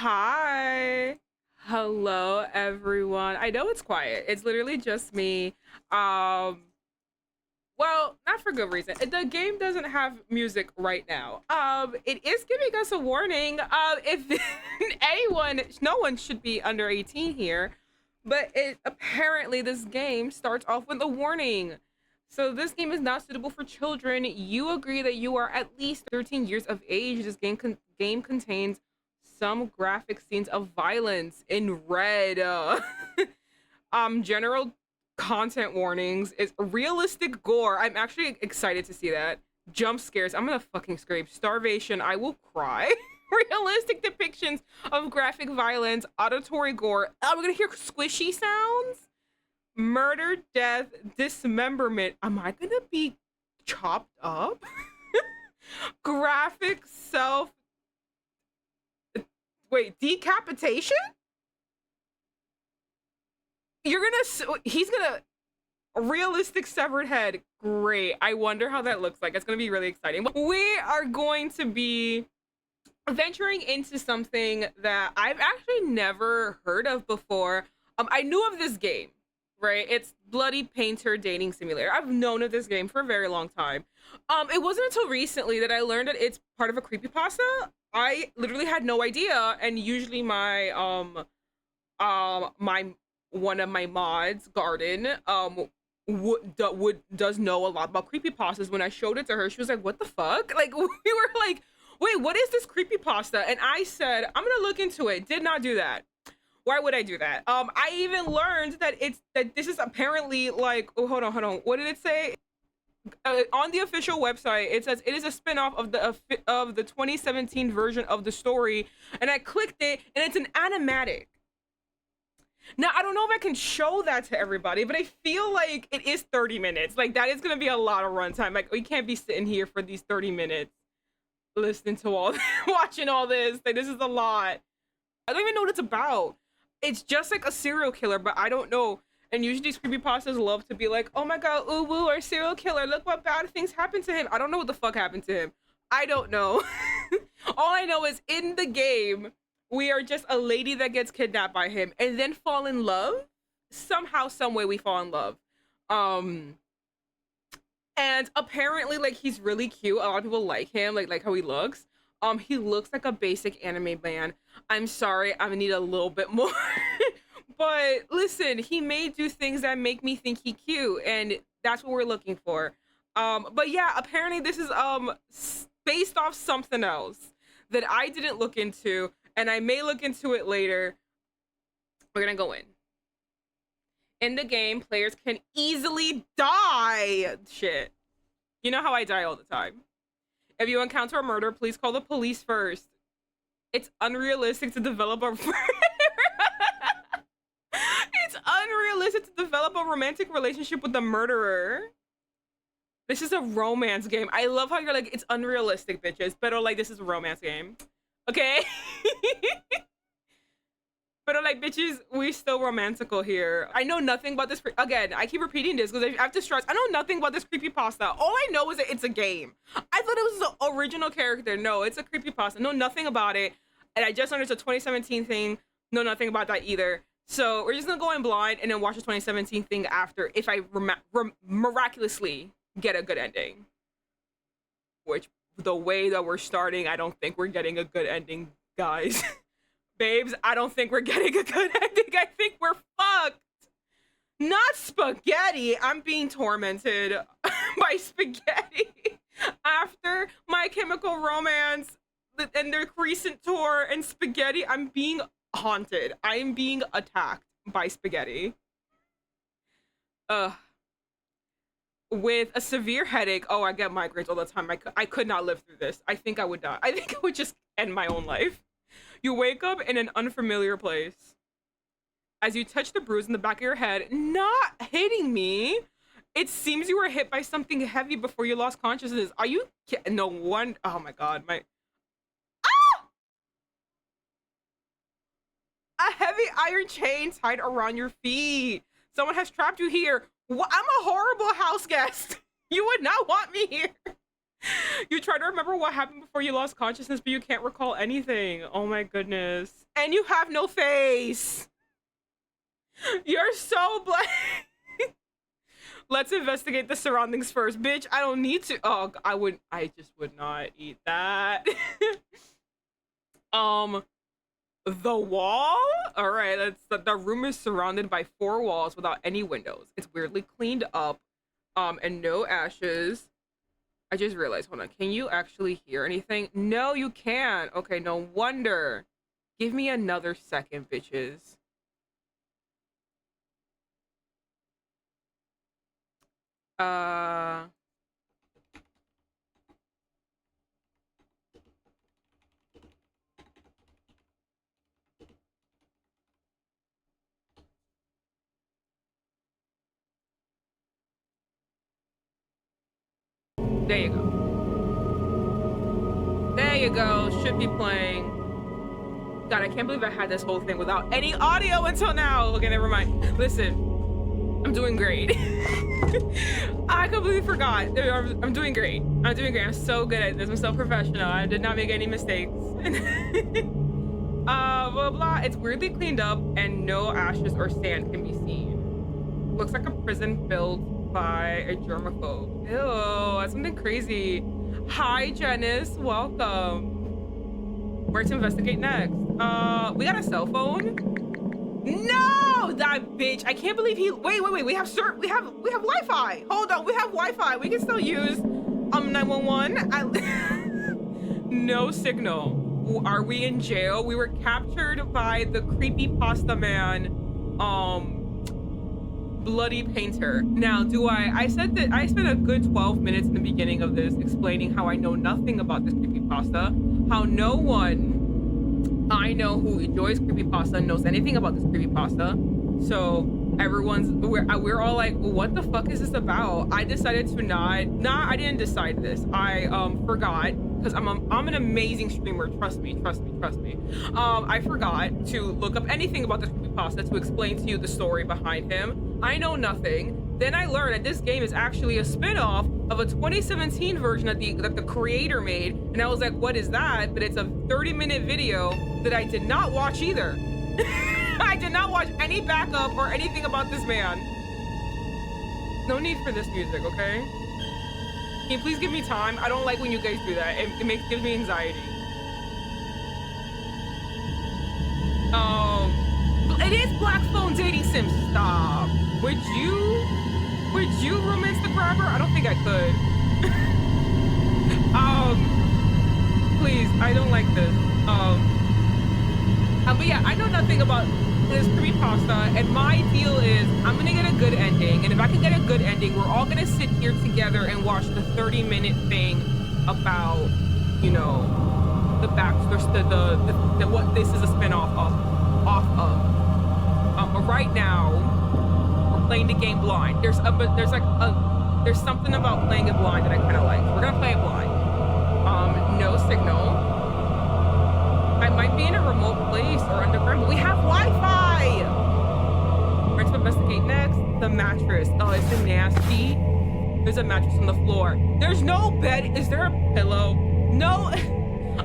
Hi. Hello, everyone. I know it's quiet. It's literally just me. Um, well, not for good reason. The game doesn't have music right now. It is giving us a warning. If no one should be under 18 here, but it apparently this game starts off with a warning. So this game is not suitable for children. You agree that you are at least 13 years of age. This game contains some graphic scenes of violence in red. General content warnings is realistic gore. I'm actually excited to see that. Jump scares. I'm gonna fucking scream. Starvation. I will cry. Realistic depictions of graphic violence. Auditory gore. Oh, we're gonna hear squishy sounds. Murder, death, dismemberment. Am I gonna be chopped up? Graphic self. Wait, decapitation? You're gonna. He's gonna. Realistic severed head. Great. I wonder how that looks like. It's gonna be really exciting. We are going to be venturing into something that I've actually never heard of before. I knew of this game, right? It's Bloody Painter Dating Simulator. I've known of this game for a very long time. It wasn't until recently that I learned that it's part of a creepypasta. I literally had no idea, and usually my one of my mods, Garden, does know a lot about creepypastas. When I showed it to her, she was like, "What the fuck?" Like we were like, "Wait, what is this creepypasta?" And I said, "I'm gonna look into it." Did not do that. Why would I do that? I even learned that this is apparently like, oh, hold on. What did it say? On the official website, it says it is a spin-off of the 2017 version of the story, and I clicked it, and it's an animatic. Now, I don't know if I can show that to everybody, but I feel like it is 30 minutes. Like, that is going to be a lot of runtime. Like, we can't be sitting here for these 30 minutes listening to all watching all this. Like, this is a lot. I don't even know what it's about. It's just like a serial killer, but I don't know. And usually these creepypastas love to be like, oh my god, ooh woo, our serial killer, look what bad things happened to him. I don't know what the fuck happened to him. I don't know. All I know is in the game, we are just a lady that gets kidnapped by him and then fall in love. Somehow, some way we fall in love. And apparently, like, he's really cute. A lot of people like him, like how he looks. He looks like a basic anime man. I'm sorry, I need a little bit more. But listen, he may do things that make me think he cute, and that's what we're looking for. But yeah, apparently this is based off something else that I didn't look into, and I may look into it later. We're gonna go in. In the game, players can easily die. Shit. You know how I die all the time. If you encounter a murder, please call the police first. It's unrealistic to develop a It's unrealistic to develop a romantic relationship with the murderer. This is a romance game. I love how you're like, it's unrealistic, bitches. But like, this is a romance game. Okay? But like, bitches, we still romantical here. I know nothing about this. Again, I keep repeating this because I have to stress. I know nothing about this creepypasta. All I know is that it's a game. I thought it was the original character. No, it's a creepypasta. Know nothing about it. And I just learned it's a 2017 thing. Know nothing about that either. So we're just gonna go in blind and then watch the 2017 thing after if I miraculously get a good ending. Which, the way that we're starting, I don't think we're getting a good ending, guys. Babes, I don't think we're getting a good ending. I think we're fucked. Not spaghetti. I'm being tormented by spaghetti. After My Chemical Romance and their recent tour and spaghetti, I'm being haunted. I am being attacked by spaghetti. With a severe headache. Oh, I get migraines all the time. I could not live through this. I think I would die. I think I would just end my own life. You wake up in an unfamiliar place. As you touch the bruise in the back of your head, not hitting me. It seems you were hit by something heavy before you lost consciousness. Are you no one? Oh my god, my a heavy iron chain tied around your feet. Someone has trapped you here. I'm a horrible house guest. You would not want me here. You try to remember what happened before you lost consciousness, but you can't recall anything. Oh my goodness. And you have no face. You're so blank. Let's investigate the surroundings first. Bitch, I don't need to. Oh, I just would not eat that. The wall? All right, the room is surrounded by 4 walls without any windows. It's weirdly cleaned up, and no ashes. I just realized, hold on, can you actually hear anything? No, you can't. Okay, no wonder. Give me another second, bitches. There you go. There you go. Should be playing. God, I can't believe I had this whole thing without any audio until now. Okay, never mind. Listen, I'm doing great. I completely forgot. I'm doing great. I'm doing great. I'm so good at this. I'm so professional. I did not make any mistakes. Blah, blah. It's weirdly cleaned up and no ashes or sand can be seen. Looks like a prison filled by a germaphobe. Ew, that's something crazy. Hi, Janice. Welcome. Where to investigate next? We got a cell phone. No, that bitch. I can't believe he. Wait. We have Wi-Fi. Hold on, we have Wi-Fi. We can still use 911. No signal. Are we in jail? We were captured by the creepypasta man. Bloody painter. Now, I said that I spent a good 12 minutes in the beginning of this explaining how I know nothing about this creepypasta, how no one I know who enjoys creepypasta knows anything about this creepypasta. So we're all like, what the fuck is this about? I decided to I didn't decide this. I forgot, because I'm an amazing streamer. Trust me. I forgot to look up anything about this creepypasta to explain to you the story behind him. I know nothing. Then I learned that this game is actually a spin-off of a 2017 version that the creator made, and I was like, what is that? But it's a 30-minute video that I did not watch either. I did not watch any backup or anything about this man. No need for this music, okay? Can you please give me time? I don't like when you guys do that. It gives me anxiety. It is Black Phone Dating Sim. Stop. Would you romance the grabber? I don't think I could. Please, I don't like this. But yeah, I know nothing about this creepypasta, and my deal is I'm gonna get a good ending, and if I can get a good ending, we're all gonna sit here together and watch the 30-minute thing about, you know, the what this is a spin-off of. But right now, we're playing the game blind. There's something about playing it blind that I kind of like. We're gonna play it blind. No signal. I might be in a remote place or underground, but we have Wi-Fi. Where to investigate next? The mattress. Oh, is it nasty? There's a mattress on the floor. There's no bed. Is there a pillow? No.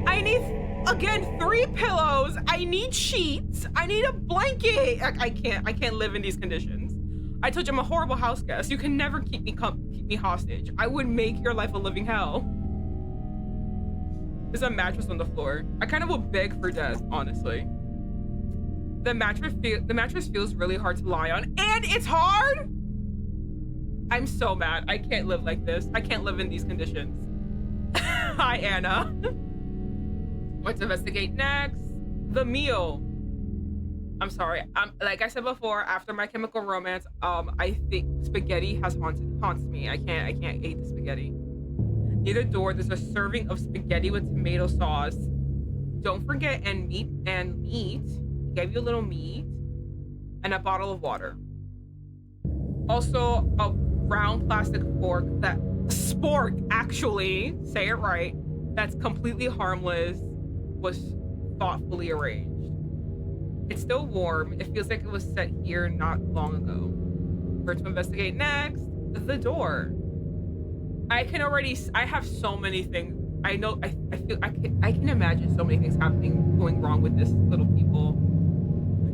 I need, again, 3 pillows. I need sheets. I need a blanket. I can't live in these conditions. I told you I'm a horrible house guest. You can never keep me hostage. I would make your life a living hell. There's a mattress on the floor. I kind of will beg for death, honestly. The mattress feels really hard to lie on, and it's hard. I'm so mad. I can't live like this. I can't live in these conditions. Hi, Anna. What to investigate next? The meal. I'm sorry. Like I said before, after My Chemical Romance, I think spaghetti haunts me. I can't eat the spaghetti. Near the door, there's a serving of spaghetti with tomato sauce. Don't forget, and meat. Gave you a little meat and a bottle of water. Also, a round plastic fork spork, actually, say it right, that's completely harmless, was thoughtfully arranged. It's still warm. It feels like it was set here not long ago. Where to investigate next? The door. I have so many things. I know, I feel, I can imagine so many things happening, going wrong with this little people.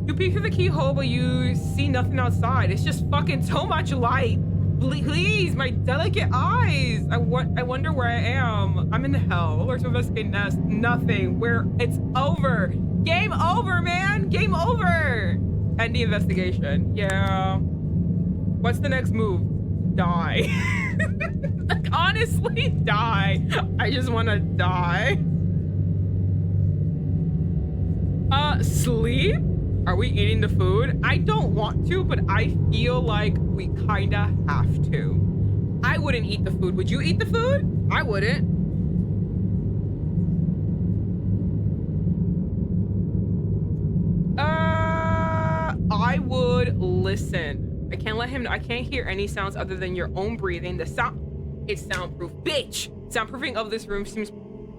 You peek through the keyhole, but you see nothing outside. It's just fucking so much light. Please, my delicate eyes. I wonder where I am. I'm in hell. Where's investigate nest? Nothing. Where it's over. Game over, man. Game over. End the investigation. Yeah. What's the next move? Die. Like, honestly, die. I just want to die. Sleep? Are we eating the food? I don't want to, but I feel like we kinda have to. I wouldn't eat the food. Would you eat the food? I wouldn't. I would listen. I can't let him, I can't hear any sounds other than your own breathing. The sound, it's soundproof. Bitch! Soundproofing of this room seems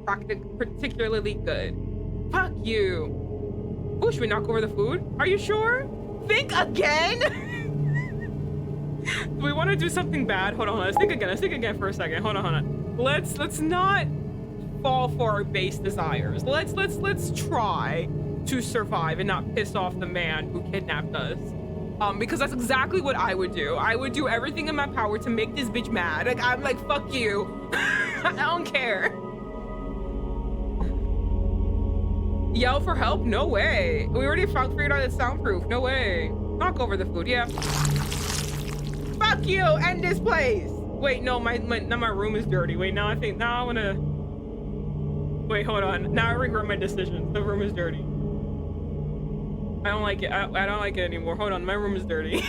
particularly good. Fuck you. Oh, should we knock over the food? Are you sure? Think again? Do we want to do something bad? Hold on, let's think again. Let's think again for a second. Hold on. Let's not fall for our base desires. Let's try to survive and not piss off the man who kidnapped us. Because that's exactly what I would do. I would do everything in my power to make this bitch mad. Like, I'm like, fuck you. I don't care. Yell for help? No way. We already figured out it's soundproof. No way. Knock over the food, yeah. Fuck you, end this place. Wait, no, my room is dirty. Wait, now I wanna... Wait, hold on. Now I regret my decision. The room is dirty. I don't like it. I don't like it anymore. Hold on, my room is dirty.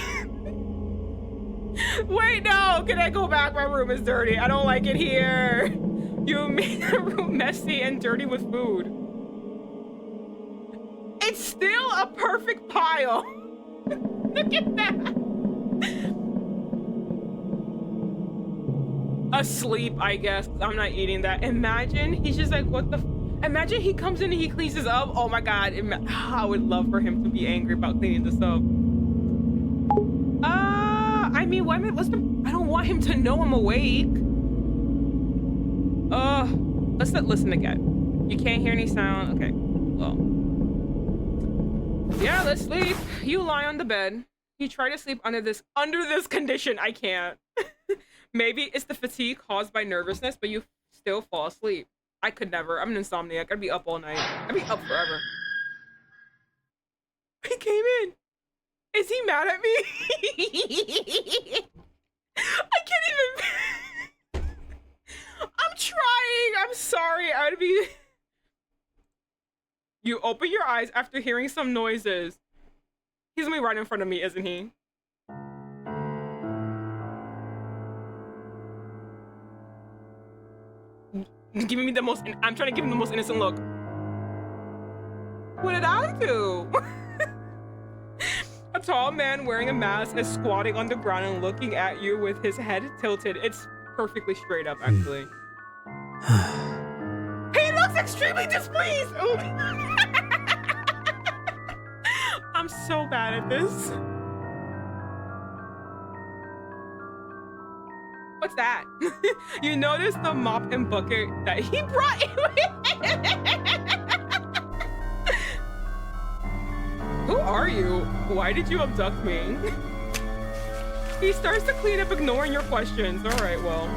Wait, no, can I go back? My room is dirty. I don't like it here. You made the room messy and dirty with food. It's still a perfect pile. Look at that. Asleep, I guess. I'm not eating that. Imagine he's just like, what the? Imagine he comes in and he cleans this up. Oh my God. I would love for him to be angry about cleaning this up. I mean, I don't want him to know I'm awake. Let's not listen again. You can't hear any sound. Okay, well. Yeah, let's sleep. You lie on the bed. You try to sleep under this condition. I can't. Maybe it's the fatigue caused by nervousness, but you still fall asleep. I could never. I'm an insomniac. I'd be up all night. I'd be up forever. He came in. Is he mad at me? I can't even. I'm trying. I'm sorry. I'd be. You open your eyes after hearing some noises. He's gonna be right in front of me, isn't he? Giving me the most, I'm trying to give him the most innocent look. What did I do? A tall man wearing a mask is squatting on the ground and looking at you with his head tilted. It's perfectly straight up, actually. He looks extremely displeased. I'm so bad at this. What's that? You notice the mop and bucket that he brought you in. Who are you? Why did you abduct me? He starts to clean up, ignoring your questions. All right, well.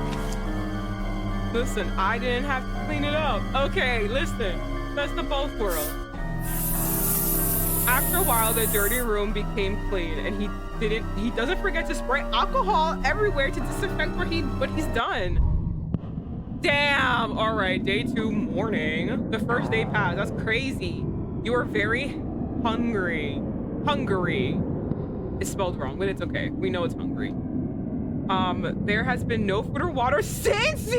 Listen, I didn't have to clean it up. Okay, listen. Best of both worlds. After a while, the dirty room became clean, and he doesn't forget to spray alcohol everywhere to disinfect what he's done. Damn. All right, day 2 morning. The first day passed. That's crazy. You are very hungry. Hungry. It's spelled wrong, but it's okay. We know it's hungry. There has been no food or water since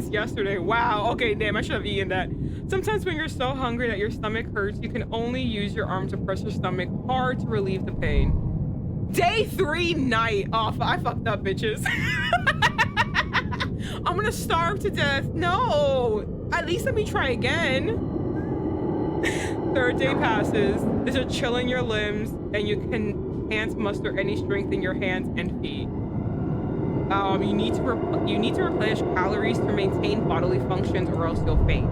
yesterday. Wow. Okay, damn, I should have eaten that. Sometimes when you're so hungry that your stomach hurts, you can only use your arm to press your stomach hard to relieve the pain. Day 3 night off. I fucked up, bitches. I'm gonna starve to death. No. At least let me try again. 3rd day passes. There's a chill in your limbs, and you can't muster any strength in your hands and feet. You need to replenish calories to maintain bodily functions, or else you'll faint.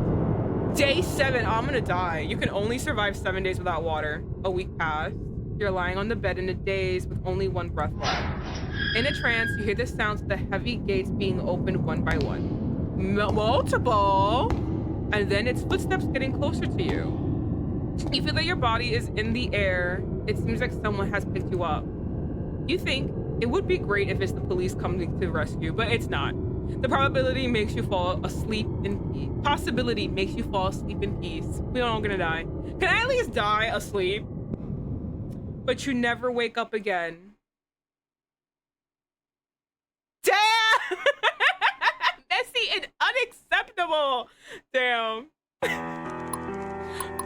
Day 7. Oh, I'm gonna die. You can only survive 7 days without water. A week passed. You're lying on the bed in a daze with only one breath left. In a trance, you hear the sounds of the heavy gates being opened one by one. Multiple! And then its footsteps getting closer to you. You feel that your body is in the air. It seems like someone has picked you up. You think it would be great if it's the police coming to rescue, but it's not. The probability makes you fall asleep in peace. Possibility makes you fall asleep in peace. We all gonna die. Can I at least die asleep? But you never wake up again. Damn! Messy and unacceptable. Damn.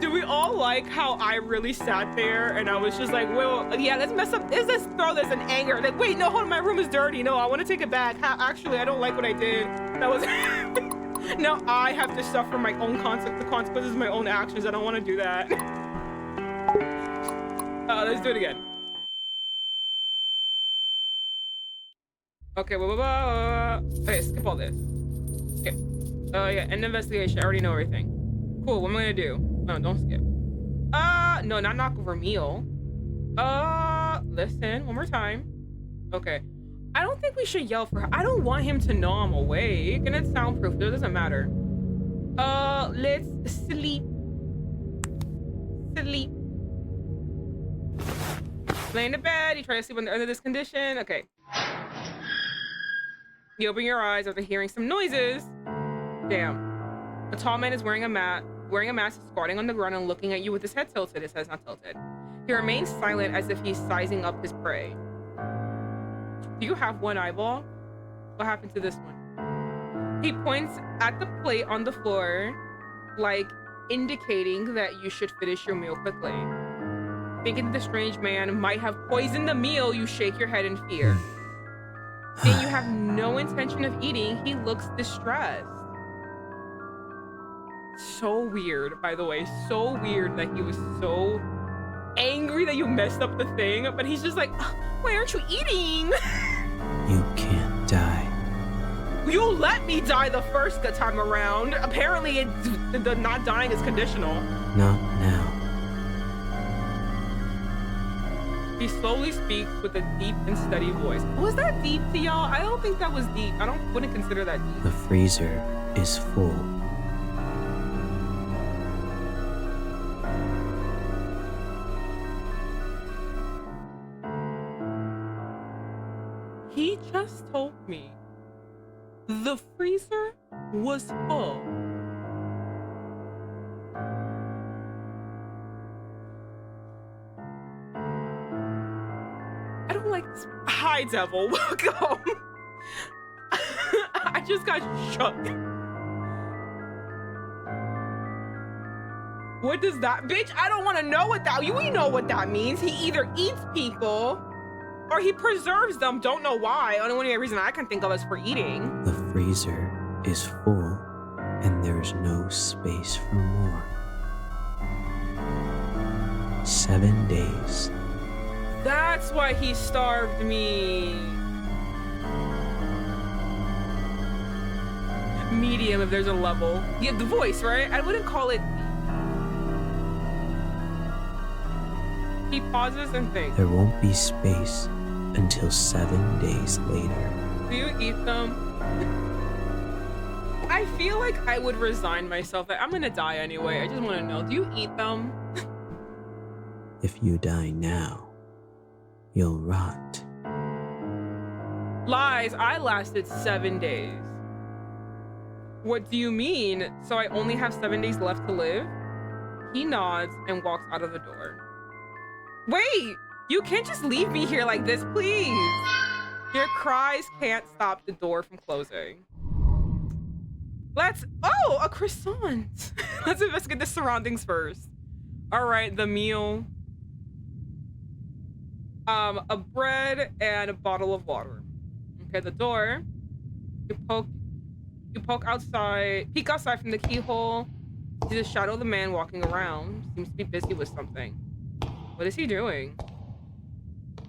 Do we all like how I really sat there and I was just like, well, yeah, let's mess up. Let's throw this in anger. Like, wait, no, hold on, my room is dirty. No, I want to take it back. Actually, I don't like what I did. That was. Now I have to suffer my own the consequences of my own actions. I don't want to do that. Let's do it again. Okay, okay, skip all this. Okay. Yeah, end investigation. I already know everything. Cool, what am I gonna do? No, don't skip. No, not knock over meal. Listen, one more time. Okay. I don't think we should yell for her. I don't want him to know I'm awake, and it's soundproof, so it doesn't matter. Let's sleep. Sleep. Lay in the bed, you try to sleep under this condition. Okay. You open your eyes after hearing some noises. Damn. A tall man is wearing a mask, squatting on the ground and looking at you with his head tilted. His head's not tilted. He remains silent as if he's sizing up his prey. Do you have one eyeball? What happened to this one? He points at the plate on the floor, like indicating that you should finish your meal quickly. Thinking the strange man might have poisoned the meal, you shake your head in fear. Seeing you have no intention of eating, he looks distressed. So weird, by the way. So weird that he was so angry that you messed up the thing, but he's just like, why aren't you eating? You can't die. You let me die the first time around. Apparently, the not dying is conditional. Not now. He slowly speaks with a deep and steady voice. Was that deep to y'all? I don't think that was deep. Wouldn't consider that deep. The freezer is full. He just told me the freezer was full. I don't like this. Hi, devil. Welcome. I just got shook. What does that, bitch? I don't want to know what that. We know what that means. He either eats people or he preserves them. Don't know why. Only reason I can think of is for eating. The freezer is full and there's no space for more. 7 days. That's why he starved me. Medium if there's a level. Yeah, the voice, right? I wouldn't call it. He pauses and thinks. There won't be space until 7 days later. Do you eat them? I feel like I would resign myself. Like, I'm gonna die anyway. I just want to know. Do you eat them? If you die now, you'll rot. Lies. I lasted 7 days. What do you mean? So I only have 7 days left to live? He nods and walks out of the door. Wait, you can't just leave me here like this, please. Your cries can't stop the door from closing. Oh, a croissant. Let's investigate the surroundings first. All right, the meal. A bread and a bottle of water. Okay, the door. You peek outside from the keyhole. You see the shadow of the man walking around. Seems to be busy with something. What is he doing?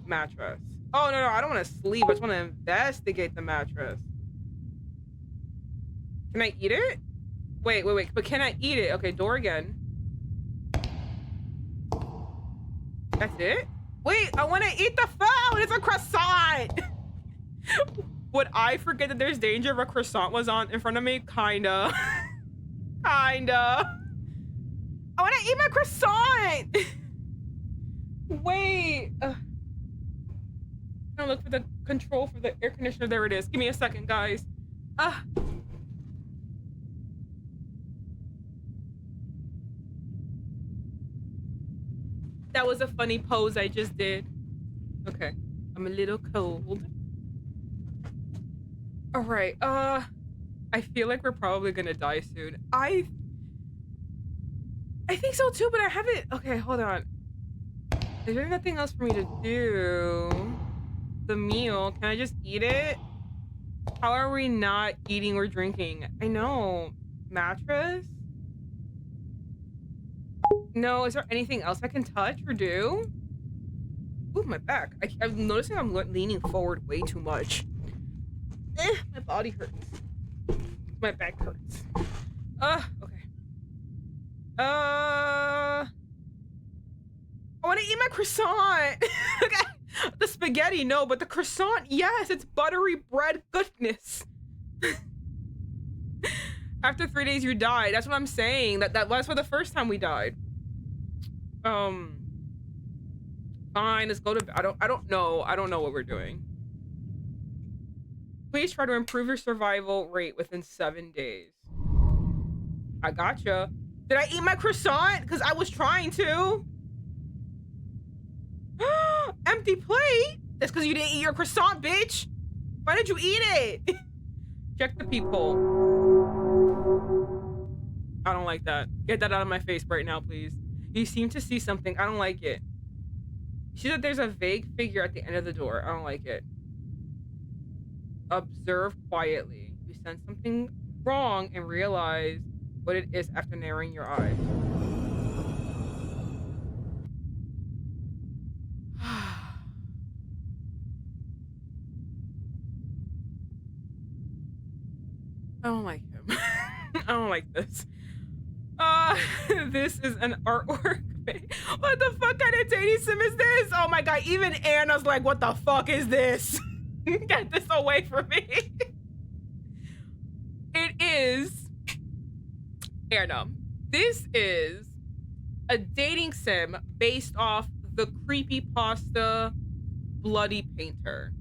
Mattress. Oh, no, I don't want to sleep. I just want to investigate the mattress. Can I eat it? Wait. But can I eat it? Okay, door again. That's it? Wait, I want to eat the phone. It's a croissant. Would I forget that there's danger if a croissant was on in front of me? Kinda. Kinda. I want to eat my croissant. Wait. I'm gonna look for the control for the air conditioner. There it is. Give me a second, guys. That was a funny pose I just did. Okay. I'm a little cold. All right. I feel like we're probably gonna die soon. I think so too, but I haven't. Okay, hold on. Is there nothing else for me to do? The meal. Can I just eat it? How are we not eating or drinking? I know. Mattress? No, is there anything else I can touch or do? Ooh, my back. I'm noticing I'm leaning forward way too much. My body hurts. My back hurts. Okay. I want to eat my croissant. Okay. The spaghetti, no, but the croissant, yes, it's buttery bread goodness. After 3 days, you died. That's what I'm saying. That was for the first time we died. Fine, let's go to. I don't know. I don't know what we're doing. Please try to improve your survival rate within 7 days. I gotcha. Did I eat my croissant? Because I was trying to. Empty plate? That's because you didn't eat your croissant, bitch. Why did you eat it? Check the peephole. I don't like that. Get that out of my face right now, please. You seem to see something. I don't like it. You see that there's a vague figure at the end of the door. I don't like it. Observe quietly. You sense something wrong and realize what it is after narrowing your eyes. I don't like him. I don't like this. This is an artwork. What the fuck kind of dating sim is this? Oh my god, even Anna's like, what the fuck is this? Get this away from me. It is Anna. This is a dating sim based off the creepypasta Bloody Painter.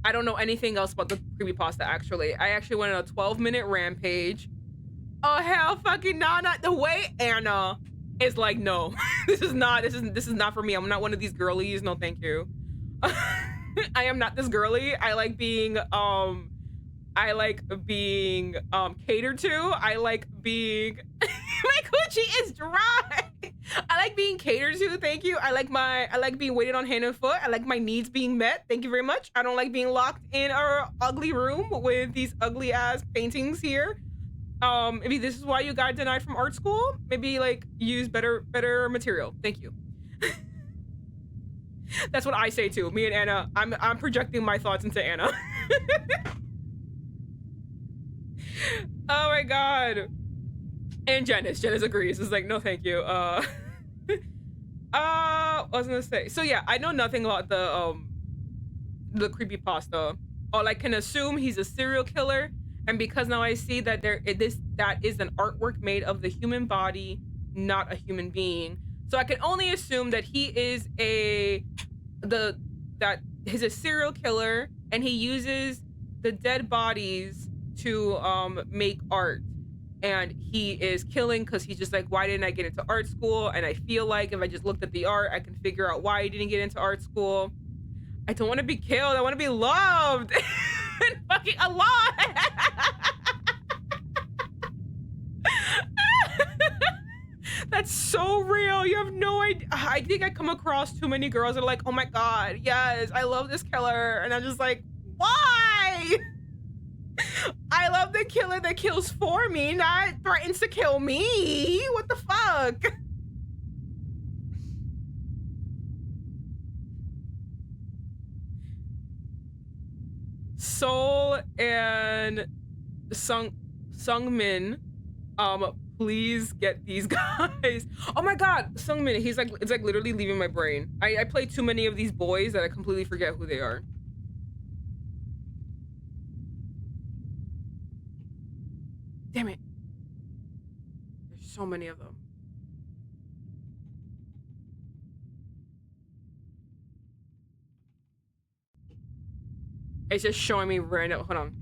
I don't know anything else about the creepypasta, actually. I actually went on a 12-minute rampage. Oh hell fucking nah, not the way Anna is like, no. this is not for me. I'm not one of these girlies. No, thank you. I am not this girly. I like being catered to. I like being my coochie is dry. I like being catered to, thank you. I like being waited on hand and foot. I like my needs being met. Thank you very much. I don't like being locked in a ugly room with these ugly ass paintings here. Maybe this is why you got denied from art school. Maybe like use better material. Thank you. That's what I say too. Me and Anna. I'm projecting my thoughts into Anna. Oh my god. And Janice agrees. It's like, no, thank you. What was I gonna say? So yeah, I know nothing about the creepypasta. All I can assume he's a serial killer, and because now I see that that is an artwork made of the human body, not a human being. So I can only assume that he is he's a serial killer, and he uses the dead bodies to make art. And he is killing because he's just like, why didn't I get into art school? And I feel like if I just looked at the art, I can figure out why he didn't get into art school. I don't want to be killed. I want to be loved and fucking alive. That's so real. You have no idea. I think I come across too many girls that are like, oh my god, yes, I love this killer. And I'm just like, why? I love the killer that kills for me, not threatens to kill me. What the fuck? Soul and Sungmin, please get these guys. Oh my god, Sungmin, he's like, it's like literally leaving my brain. I play too many of these boys that I completely forget who they are. Damn it. There's so many of them. It's just showing me random, hold on.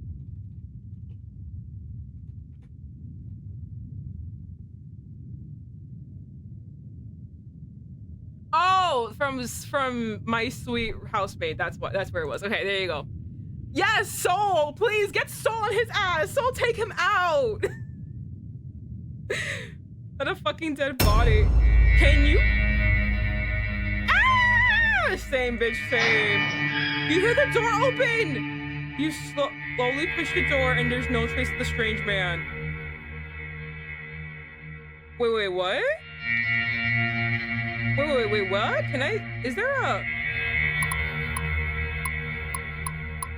Oh, from My Sweet Housemaid. That's where it was. Okay, there you go. Yes, Soul, please get Soul on his ass. Soul, take him out. Not a fucking dead body. Can you? Ah! Same, bitch, same. You hear the door open. You slowly push the door and there's no trace of the strange man. Wait, what? Wait, what? Is there a...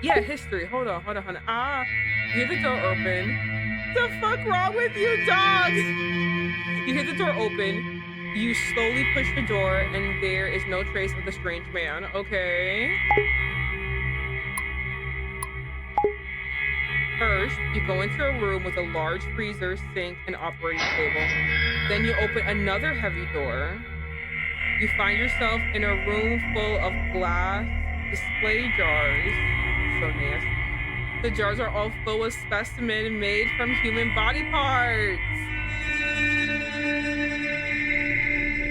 Yeah, history. Hold on. Ah, you hear the door open. The fuck wrong with you, dog? You hear the door open. You slowly push the door, and there is no trace of the strange man. Okay. First, you go into a room with a large freezer, sink, and operating table. Then you open another heavy door. You find yourself in a room full of glass display jars. So nasty. The jars are all full of specimens made from human body parts.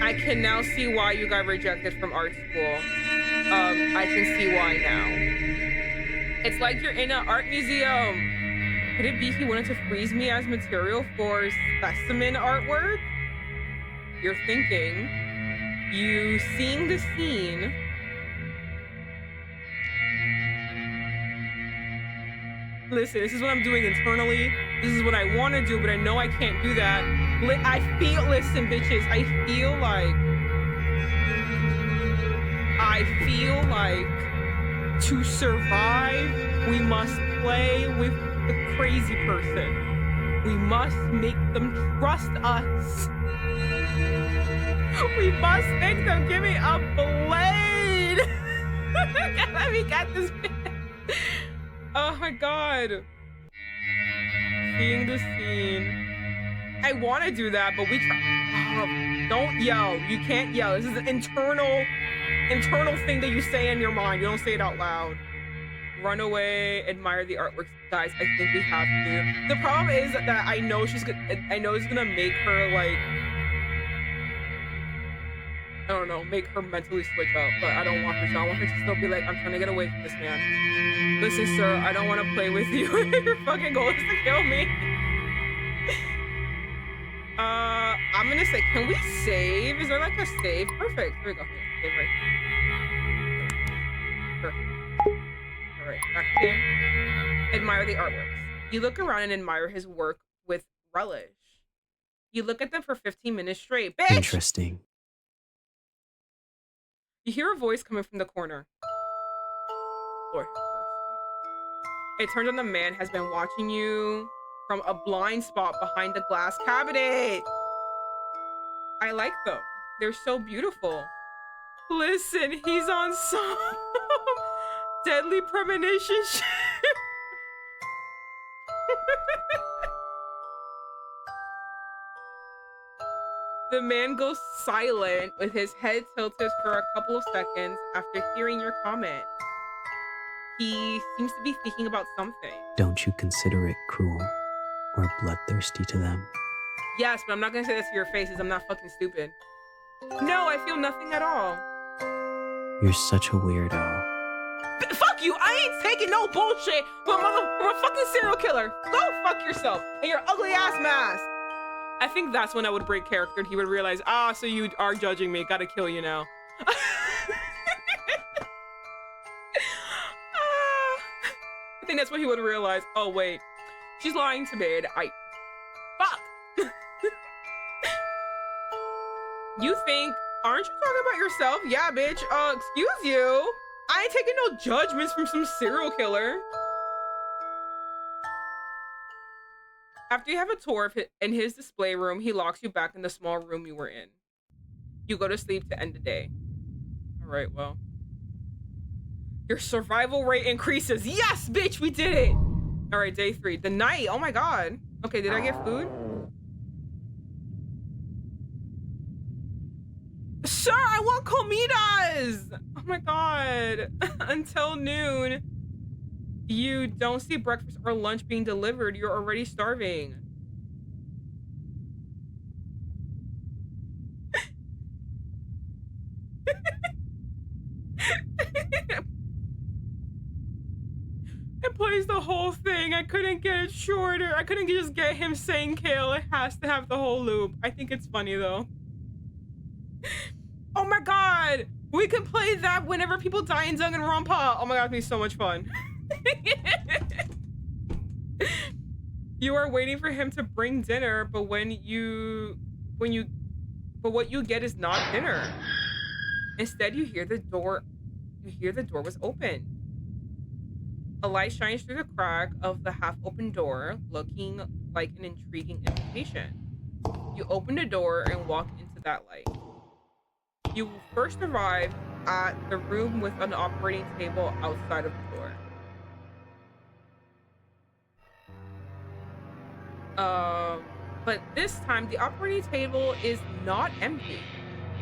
I can now see why you got rejected from art school. I can see why now. It's like you're in an art museum. Could it be he wanted to freeze me as material for specimen artwork? You're thinking. You seeing the scene. Listen, this is what I'm doing internally. This is what I want to do, but I know I can't do that. Listen, bitches, I feel like to survive, we must play with the crazy person. We must make them trust us. We must make them give me a blade. Let me get this bitch. Oh my god. Seeing the scene. I want to do that, but we try. Oh, don't yell. You can't yell. This is an internal thing that you say in your mind. You don't say it out loud. Run away, admire the artwork. Guys, I think we have to. The problem is that I know it's gonna make her like, I don't know, make her mentally switch up, but I don't want her to. I want her to still be like, I'm trying to get away from this man. Listen, sir, I don't want to play with you. Your fucking goal is to kill me. I'm gonna say, can we save? Is there like a save? Perfect. Here we go. Save right. Perfect. All right, back to game. Admire the artworks. You look around and admire his work with relish. You look at them for 15 minutes straight. Bitch! Interesting. You hear a voice coming from the corner. Lord have mercy. It turns out the man has been watching you from a blind spot behind the glass cabinet. I like them. They're so beautiful. Listen, he's on some deadly premonition shit. The man goes silent with his head tilted for a couple of seconds after hearing your comment. He seems to be thinking about something. Don't you consider it cruel or bloodthirsty to them? Yes, but I'm not gonna say that to your faces. I'm not fucking stupid. No, I feel nothing at all. You're such a weirdo. Fuck you! I ain't taking no bullshit from a fucking serial killer. Go fuck yourself and your ugly ass mask. I think that's when I would break character and he would realize, so you are judging me. Gotta kill you now. I think that's what he would realize. Oh, wait. She's lying to me. Fuck! You think, aren't you talking about yourself? Yeah, bitch. Excuse you. I ain't taking no judgments from some serial killer. After you have a tour of in his display room, he locks you back in the small room you were in. You go to sleep to end the day. All right, well. Your survival rate increases. Yes, bitch, we did it. All right, day 3. The night. Oh my god. Okay, did I get food? Sure, I want comidas. Oh my god. Until noon, you don't see breakfast or lunch being delivered. You're already starving. It plays the whole thing. I couldn't get it shorter. I couldn't just get him saying kill. It has to have the whole loop. I think it's funny though. Oh my god! We can play that whenever people die in Danganronpa. Oh my god, it'd be so much fun. You are waiting for him to bring dinner, but what you get is not dinner. Instead, you hear the door was open. A light shines through the crack of the half-open door, looking like an intriguing invitation. You open the door and walk into that light. You first arrive at the room with an operating table outside of the door. But this time the operating table is not empty.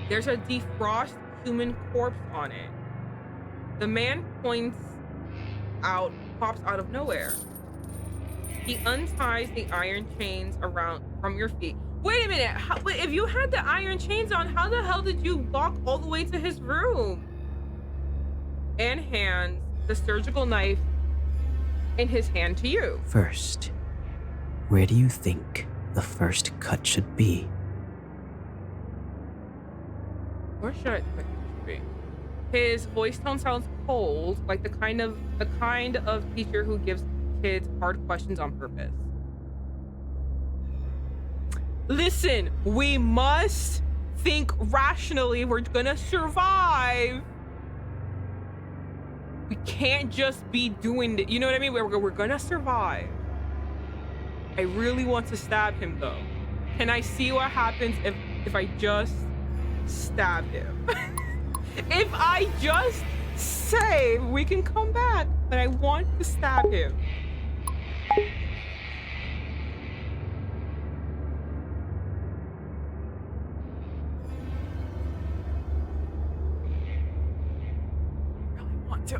There's a defrost human corpse on it. The man pops out of nowhere. He unties the iron chains around from your feet. Wait a minute. If you had the iron chains on, how the hell did you walk all the way to his room? And hands the surgical knife in his hand to you. First, where do you think the first cut should be? Where should it be? His voice tone sounds cold, like the kind of teacher who gives kids hard questions on purpose. Listen, we must think rationally. We're gonna survive. We can't just be doing it. You know what I mean? We're gonna survive. I really want to stab him though. Can I see what happens if I just stab him? If I just save, we can come back, but I want to stab him.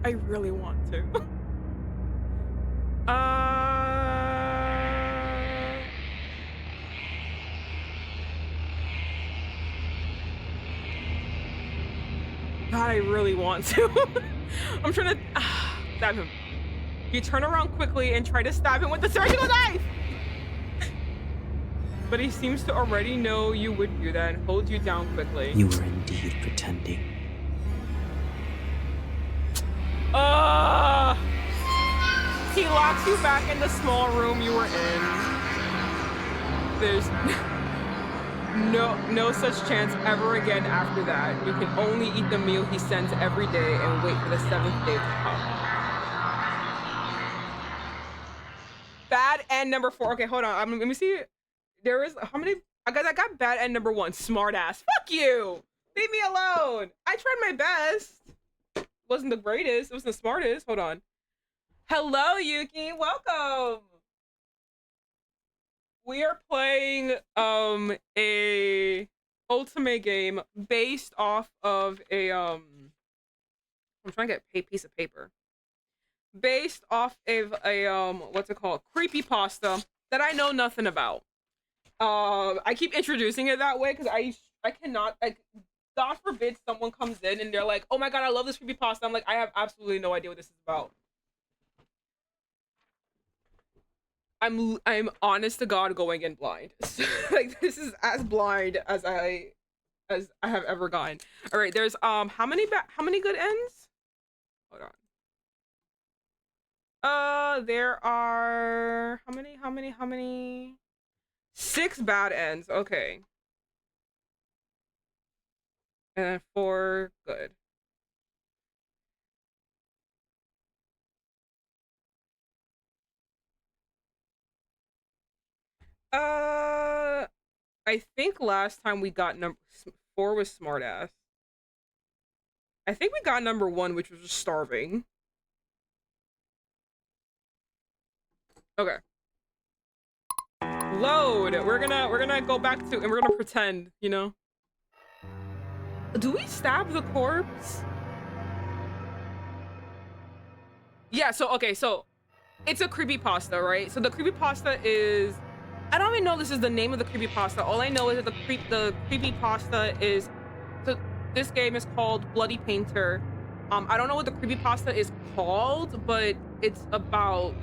I really want to. God, I really want to. I'm trying to stab him. You turn around quickly and try to stab him with the surgical knife. But he seems to already know you would do that and hold you down quickly. You were indeed pretending. He locks you back in the small room you were in. There's no such chance ever again after that. You can only eat the meal he sends every day and wait for the 7th day to come. Bad end number 4. Okay, hold on. Let me see. There is how many? I got bad end number 1. Smart ass. Fuck you. Leave me alone. I tried my best. Wasn't the greatest. It wasn't the smartest. Hold on. Hello, Yuki. Welcome. We are playing a ultimate game based off of a I'm trying to get a piece of paper. Based off of a what's it called? Creepypasta that I know nothing about. I keep introducing it that way because I cannot, like, God forbid someone comes in and they're like, "Oh my god, I love this creepypasta." I'm like, I have absolutely no idea what this is about. I'm honest to God going in blind. Like, this is as blind as I have ever gotten. All right, there's how many good ends? Hold on. There are how many? 6 bad ends. Okay. And then 4 good. Uh, I think last time we got number 4 was smartass. I think we got number 1, which was just starving. Okay. Load. We're gonna go back to and we're gonna pretend, you know. Do we stab the corpse? Yeah, so okay, so it's a creepypasta, right? So the creepypasta is, I don't even know this is the name of the creepypasta. All I know is that the creepypasta is, so this game is called Bloody Painter. I don't know what the creepypasta is called, but it's about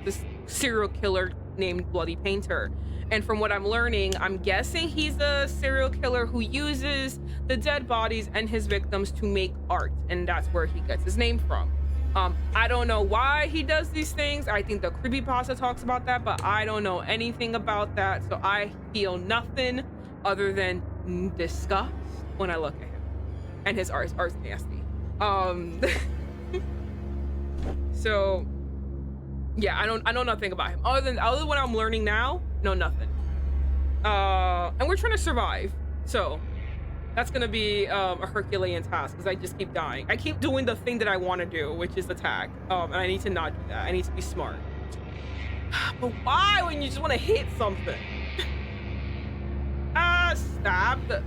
this serial killer named Bloody Painter. And from what I'm learning, I'm guessing he's a serial killer who uses the dead bodies and his victims to make art, and that's where he gets his name from. I don't know why he does these things. I think the creepypasta talks about that, but I don't know anything about that, so I feel nothing other than disgust when I look at him. And his art's nasty. So yeah, I know nothing about him other than what I'm learning now. No, nothing. And we're trying to survive, so that's gonna be a Herculean task because I just keep dying. I keep doing the thing that I want to do, which is attack. And I need to not do that. I need to be smart. But why when you just want to hit something? Stab the.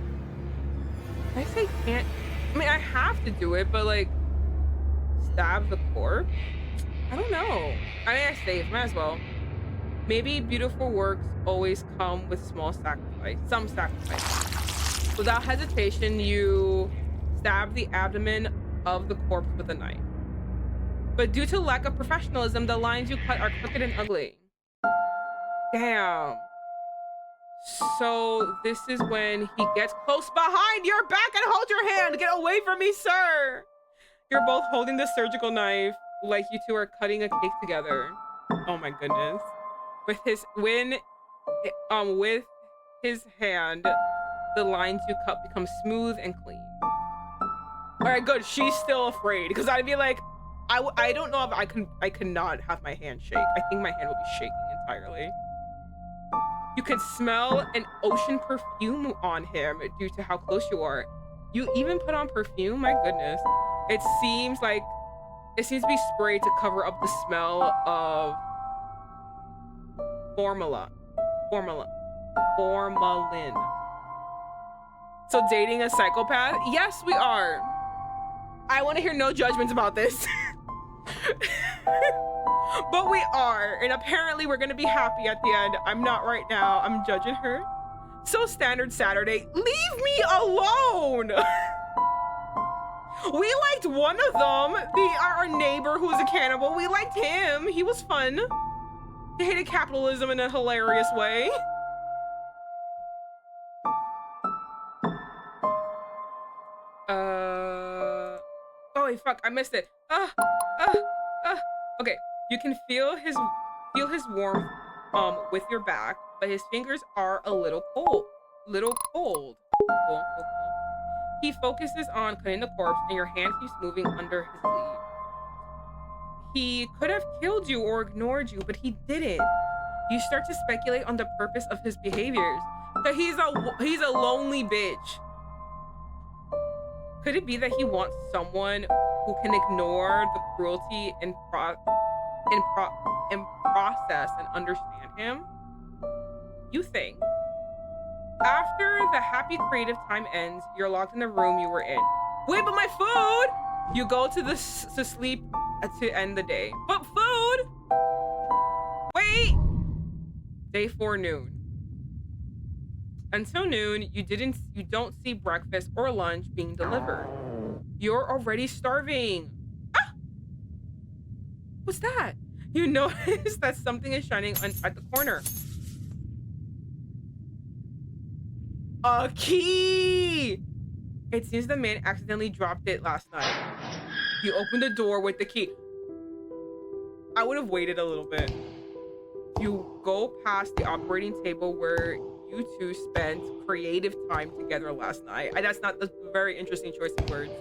I say can't. I mean, I have to do it, but like, stab the corpse. I don't know. I mean, I saved. Might as well. Maybe beautiful works always come with small sacrifice. Some sacrifice. Without hesitation, you stab the abdomen of the corpse with a knife. But due to lack of professionalism, the lines you cut are crooked and ugly. Damn. So this is when he gets close behind your back and holds your hand. Get away from me, sir. You're both holding the surgical knife like you two are cutting a cake together. Oh my goodness. With his hand, the lines you cut become smooth and clean. All right, good. She's still afraid because I'd be like, I don't know if I cannot have my hand shake. I think my hand will be shaking entirely. You can smell an ocean perfume on him due to how close you are. You even put on perfume? My goodness. It seems to be sprayed to cover up the smell of formalin. So dating a psychopath? Yes, we are. I want to hear no judgments about this. But we are, and apparently we're gonna be happy at the end. I'm not right now. I'm judging her. So standard Saturday. Leave me alone. We liked one of them. Our neighbor who was a cannibal. We liked him. He was fun. He hated capitalism in a hilarious way. Oh wait, fuck! I missed it. Okay. You can feel his warmth with your back, but his fingers are a little cold. Cool. He focuses on cutting the corpse, and your hand keeps moving under his sleeve. He could have killed you or ignored you, but he didn't. You start to speculate on the purpose of his behaviors. But he's a lonely bitch. Could it be that he wants someone who can ignore the cruelty and process and understand him? You think. After the happy creative time ends, you're locked in the room you were in. Wait, but my food! You go to sleep to end the day. But food! Wait! Day 4 noon. Until noon, you don't see breakfast or lunch being delivered. You're already starving. Ah! What's that? You notice that something is shining at the corner. A key! It seems the man accidentally dropped it last night. You open the door with the key. I would have waited a little bit. You go past the operating table where you two spent creative time together last night. That's not a very interesting choice of words.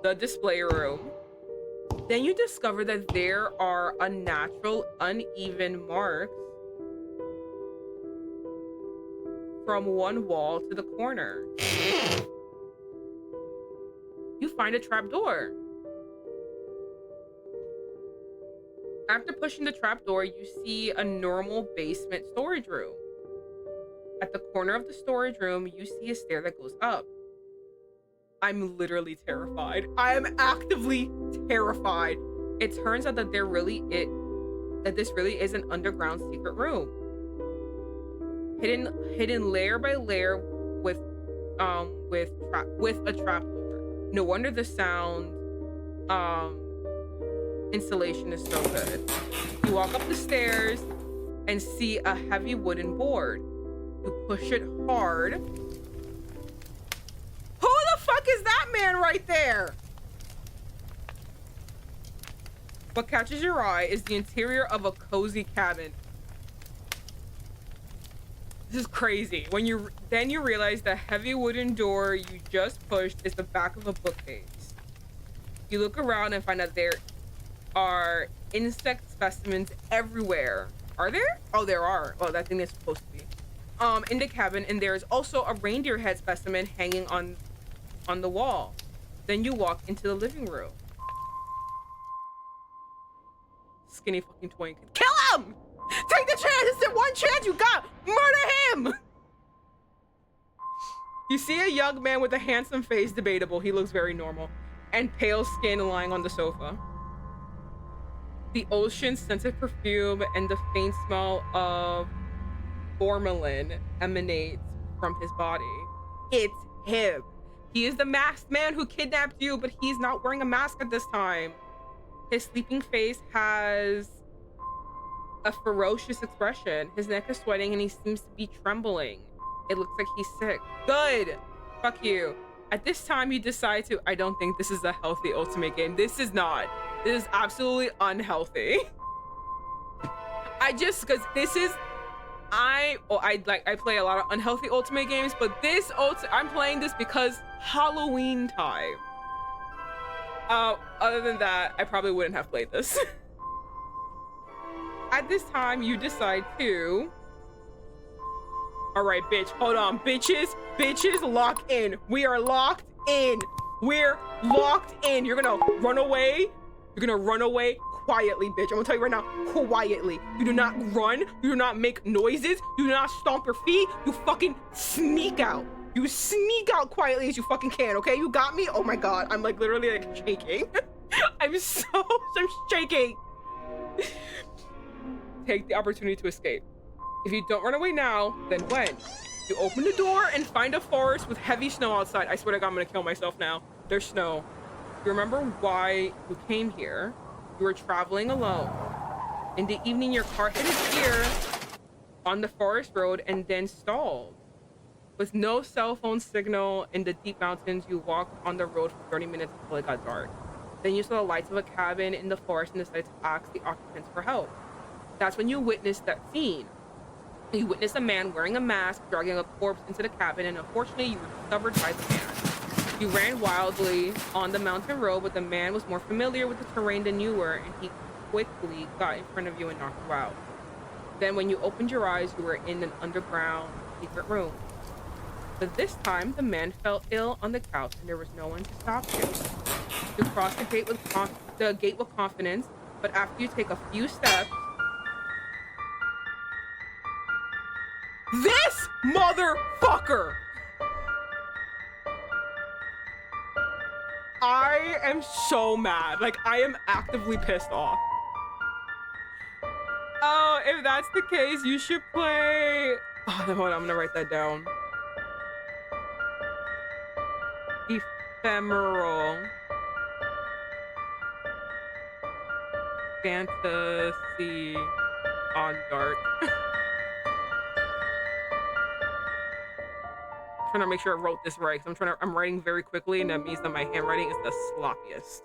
The display room. Then you discover that there are unnatural, uneven marks from one wall to the corner. You find a trapdoor. After pushing the trapdoor, you see a normal basement storage room. At the corner of the storage room, you see a stair that goes up. I'm literally terrified. I am actively terrified. It turns out that this really is an underground secret room. Hidden layer by layer with a trapdoor. No wonder the sound installation is so good. You walk up the stairs and see a heavy wooden board. You push it hard. Who the fuck is that man right there? What catches your eye is the interior of a cozy cabin. This is crazy. When you realize the heavy wooden door you just pushed is the back of a bookcase. You look around and find that there are insect specimens everywhere. Are there? Oh, there are. Oh, that thing is supposed to be. In the cabin, and there is also a reindeer head specimen hanging on the wall. Then you walk into the living room. Skinny fucking twink. Kill him! Take the chance! It's the one chance you got! Murder him! You see a young man with a handsome face, debatable, he looks very normal, and pale skin lying on the sofa. The ocean's scented perfume and the faint smell of formalin emanates from his body. It's him. He is the masked man who kidnapped you, but he's not wearing a mask at this time. His sleeping face has a ferocious expression. His neck is sweating and he seems to be trembling. It looks like he's sick. Good. Fuck you. At this time, you decide to, I don't think this is a healthy ultimate game. This is not. This is absolutely unhealthy. Because this is, I play a lot of unhealthy ultimate games, but I'm playing this because Halloween time. Other than that, I probably wouldn't have played this. At this time, you decide to... Alright, bitch, hold on. Bitches, lock in. We are locked in. We're locked in. You're gonna run away. You're gonna run away quietly, bitch. I'm gonna tell you right now, quietly. You do not run. You do not make noises. You do not stomp your feet. You fucking sneak out. You sneak out quietly as you fucking can, okay? You got me? Oh my god, I'm like literally like shaking. I'm shaking. Take the opportunity to escape. If you don't run away now, then when? You open the door and find a forest with heavy snow outside. I swear to God, I'm gonna kill myself now. There's snow. You remember why you came here. You were traveling alone. In the evening, your car hit its gear on the forest road and then stalled. With no cell phone signal in the deep mountains, you walked on the road for 30 minutes until it got dark. Then you saw the lights of a cabin in the forest and decided to ask the occupants for help. That's when you witnessed that scene. You witnessed a man wearing a mask dragging a corpse into the cabin, and unfortunately you were discovered by the man. You ran wildly on the mountain road, but the man was more familiar with the terrain than you were, and he quickly got in front of you and knocked you out. Then when you opened your eyes, you were in an underground secret room. But this time, the man fell ill on the couch, and there was no one to stop you. You crossed the gate with confidence, but after you take a few steps, this motherfucker! I am so mad. Like, I am actively pissed off. Oh, if that's the case, you should play... Oh, hold on, I'm gonna write that down. Ephemeral fantasy on dark. Trying to make sure I wrote this right, because I'm writing very quickly, and that means that my handwriting is the sloppiest.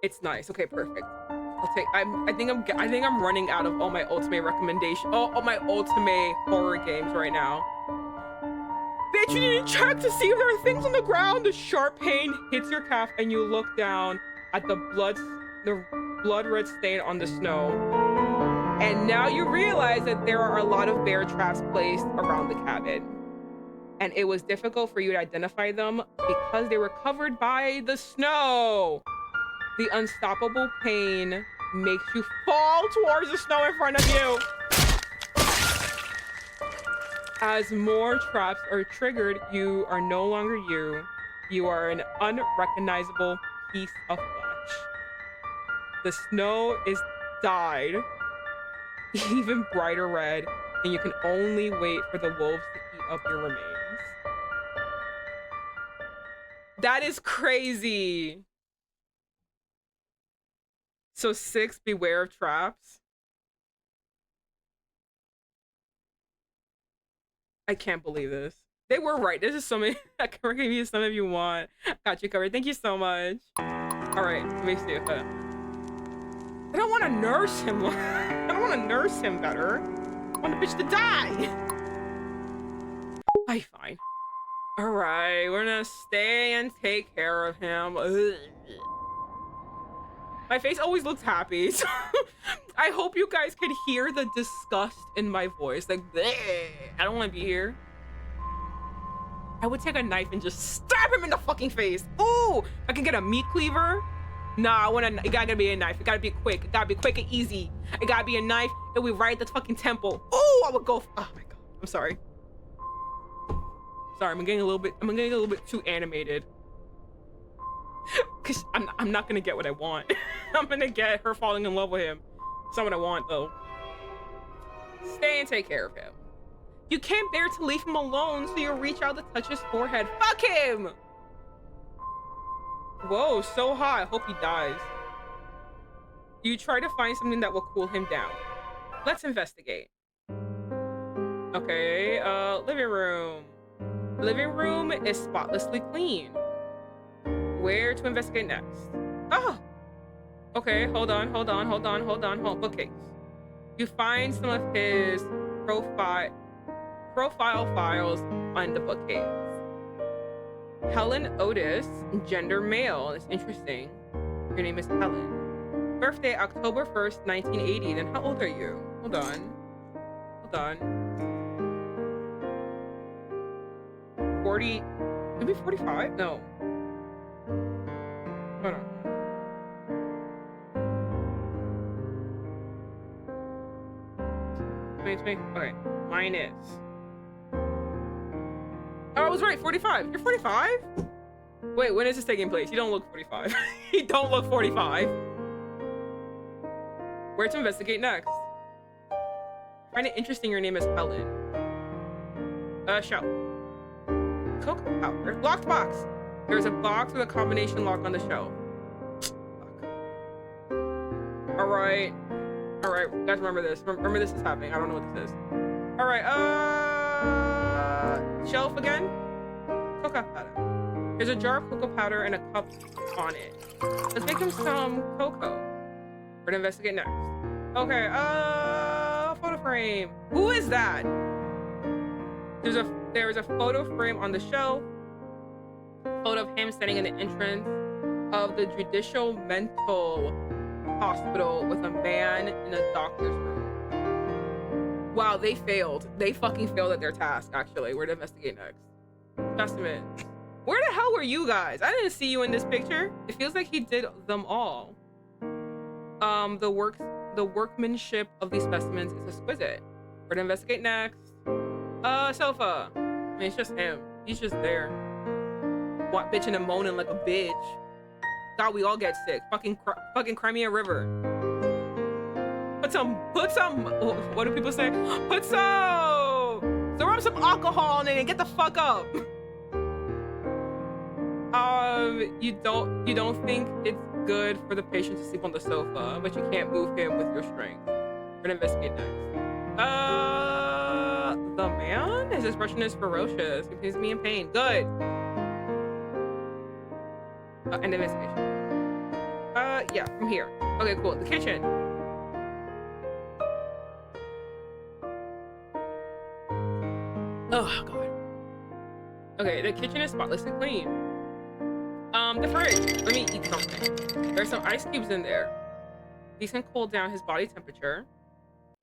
It's nice. Okay, perfect. I think I'm running out of all my ultimate recommendation, all my ultimate horror games right now. Bitch, you didn't check to see if there are things on the ground. The sharp pain hits your calf, and you look down at the blood red stain on the snow. And now you realize that there are a lot of bear traps placed around the cabin. And it was difficult for you to identify them because they were covered by the snow. The unstoppable pain makes you fall towards the snow in front of you. As more traps are triggered, you are no longer you. You are an unrecognizable piece of flesh. The snow is dyed even brighter red, and you can only wait for the wolves to eat up your remains. That is crazy. So 6, beware of traps. I can't believe this. They were right. This is so many. I can recommend you some if you want. Got you covered. Thank you so much. All right, let me see if I don't want to nurse him. I don't want to nurse him better. I want the bitch to die. I fine. All right, we're gonna stay and take care of him. Ugh. My face always looks happy. So I hope you guys can hear the disgust in my voice. Like, bleh. I don't want to be here. I would take a knife and just stab him in the fucking face. Ooh, I can get a meat cleaver. Nah, it gotta be a knife. It gotta be quick. It gotta be quick and easy. It gotta be a knife. It'll be right at the fucking temple. Ooh, I would go. Oh my god. I'm sorry. Sorry, I'm getting a little bit too animated. Cause I'm not gonna get what I want. I'm gonna get her falling in love with him. That's not what I want though. Stay and take care of him. You can't bear to leave him alone, so you reach out to touch his forehead. Fuck him! Whoa, so hot. I hope he dies. You try to find something that will cool him down. Let's investigate. Okay, living room. Living room is spotlessly clean. Where to investigate next? Oh! Okay, hold on. Bookcase. You find some of his profile files on the bookcase. Helen Otis, gender male. That's interesting. Your name is Helen. Birthday October 1st, 1980. Then how old are you? Hold on. 40, maybe 45? No. Hold on. Okay, minus. Oh, I was right, 45. You're 45? Wait, when is this taking place? You don't look 45. You don't look 45. Where to investigate next? I find it interesting your name is Helen. Shelf. Cocoa powder. Locked box. There's a box with a combination lock on the shelf. Fuck. Alright. Alright, guys, remember this. Remember this is happening. I don't know what this is. Alright, shelf again. Cocoa powder. There's a jar of cocoa powder and a cup on it. Let's make him some cocoa. We're gonna investigate next. Okay, photo frame. Who is that? There's a photo frame on the shelf. Photo of him standing in the entrance of the Judicial Mental Hospital with a man in a doctor's room. Wow, they failed. They fucking failed at their task, actually. We're to investigate next. Specimens. Where the hell were you guys? I didn't see you in this picture. It feels like he did them all. The workmanship of these specimens is exquisite. We're to investigate next. Sofa. I mean, it's just him. He's just there. What, bitching and moaning like a bitch. God, we all get sick. Fucking Crimea River. Put some, what do people say? Rub some alcohol in it and get the fuck up. You don't think it's good for the patient to sleep on the sofa, but you can't move him with your strength. We're gonna investigate next. The man? His expression is ferocious. He appears to be in pain. Good. End investigation. Yeah, from here. Okay, cool. The kitchen. Oh, God. Okay, the kitchen is spotlessly clean. The fridge. Let me eat something. There's some ice cubes in there. These can cool down his body temperature.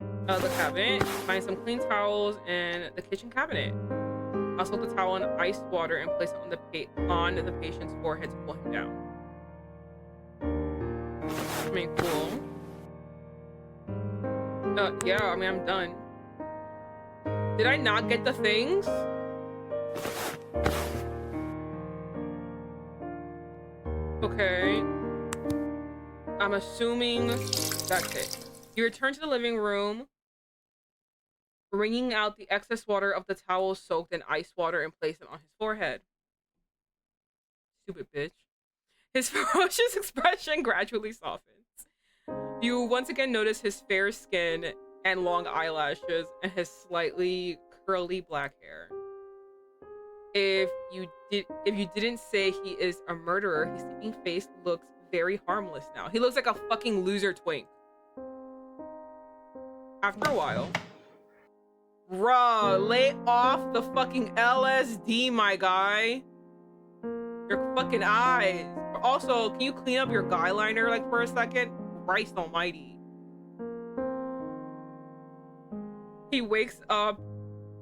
The cabinet. Find some clean towels in the kitchen cabinet. I'll soak the towel in ice water and place it on the patient's forehead to cool him down. I mean, cool. Yeah, I mean, I'm done. Did I not get the things? Okay. I'm assuming that's it. You return to the living room, wringing out the excess water of the towel soaked in ice water and place it on his forehead. Stupid bitch. His ferocious expression gradually softens. You once again notice his fair skin and long eyelashes and his slightly curly black hair. If you didn't say he is a murderer, his sleeping face looks very harmless now. He looks like a fucking loser twink. After a while, bruh, lay off the fucking LSD, my guy. Your fucking eyes. Also, can you clean up your guy liner like for a second? Christ almighty. He wakes up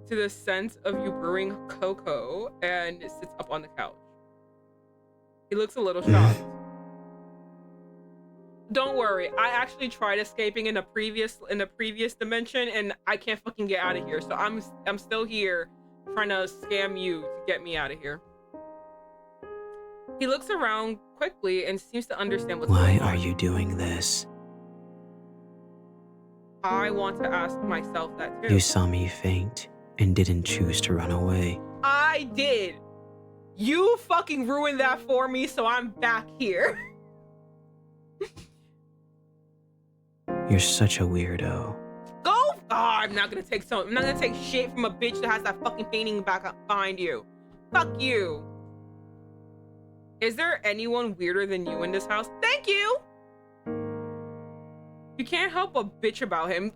to the scent of you brewing cocoa and sits up on the couch. He looks a little shocked. Don't worry, I actually tried escaping in the previous dimension and I can't fucking get out of here. So I'm still here trying to scam you to get me out of here. He looks around quickly and seems to understand what's going on. Why are you doing this? I want to ask myself that too. You saw me faint and didn't choose to run away. I did. You fucking ruined that for me, so I'm back here. You're such a weirdo. Go! Oh, I'm not gonna take shit from a bitch that has that fucking painting back up behind you. Fuck you. Is there anyone weirder than you in this house? Thank you! You can't help but bitch about him.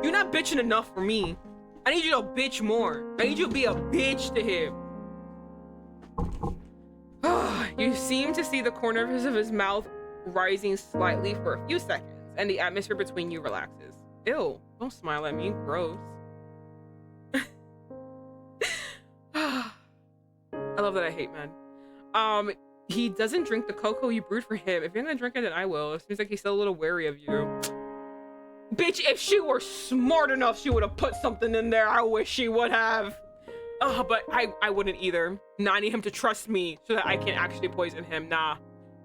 You're not bitching enough for me. I need you to bitch more. I need you to be a bitch to him. You seem to see the corners of his mouth rising slightly for a few seconds, and the atmosphere between you relaxes. Ew, don't smile at me, gross. I love that I hate men. He doesn't drink the cocoa you brewed for him. If you're gonna drink it, then I will. It seems like he's still a little wary of you. Bitch, if she were smart enough, she would have put something in there. I wish she would have. But I wouldn't either. Now I need him to trust me so that I can actually poison him. Nah.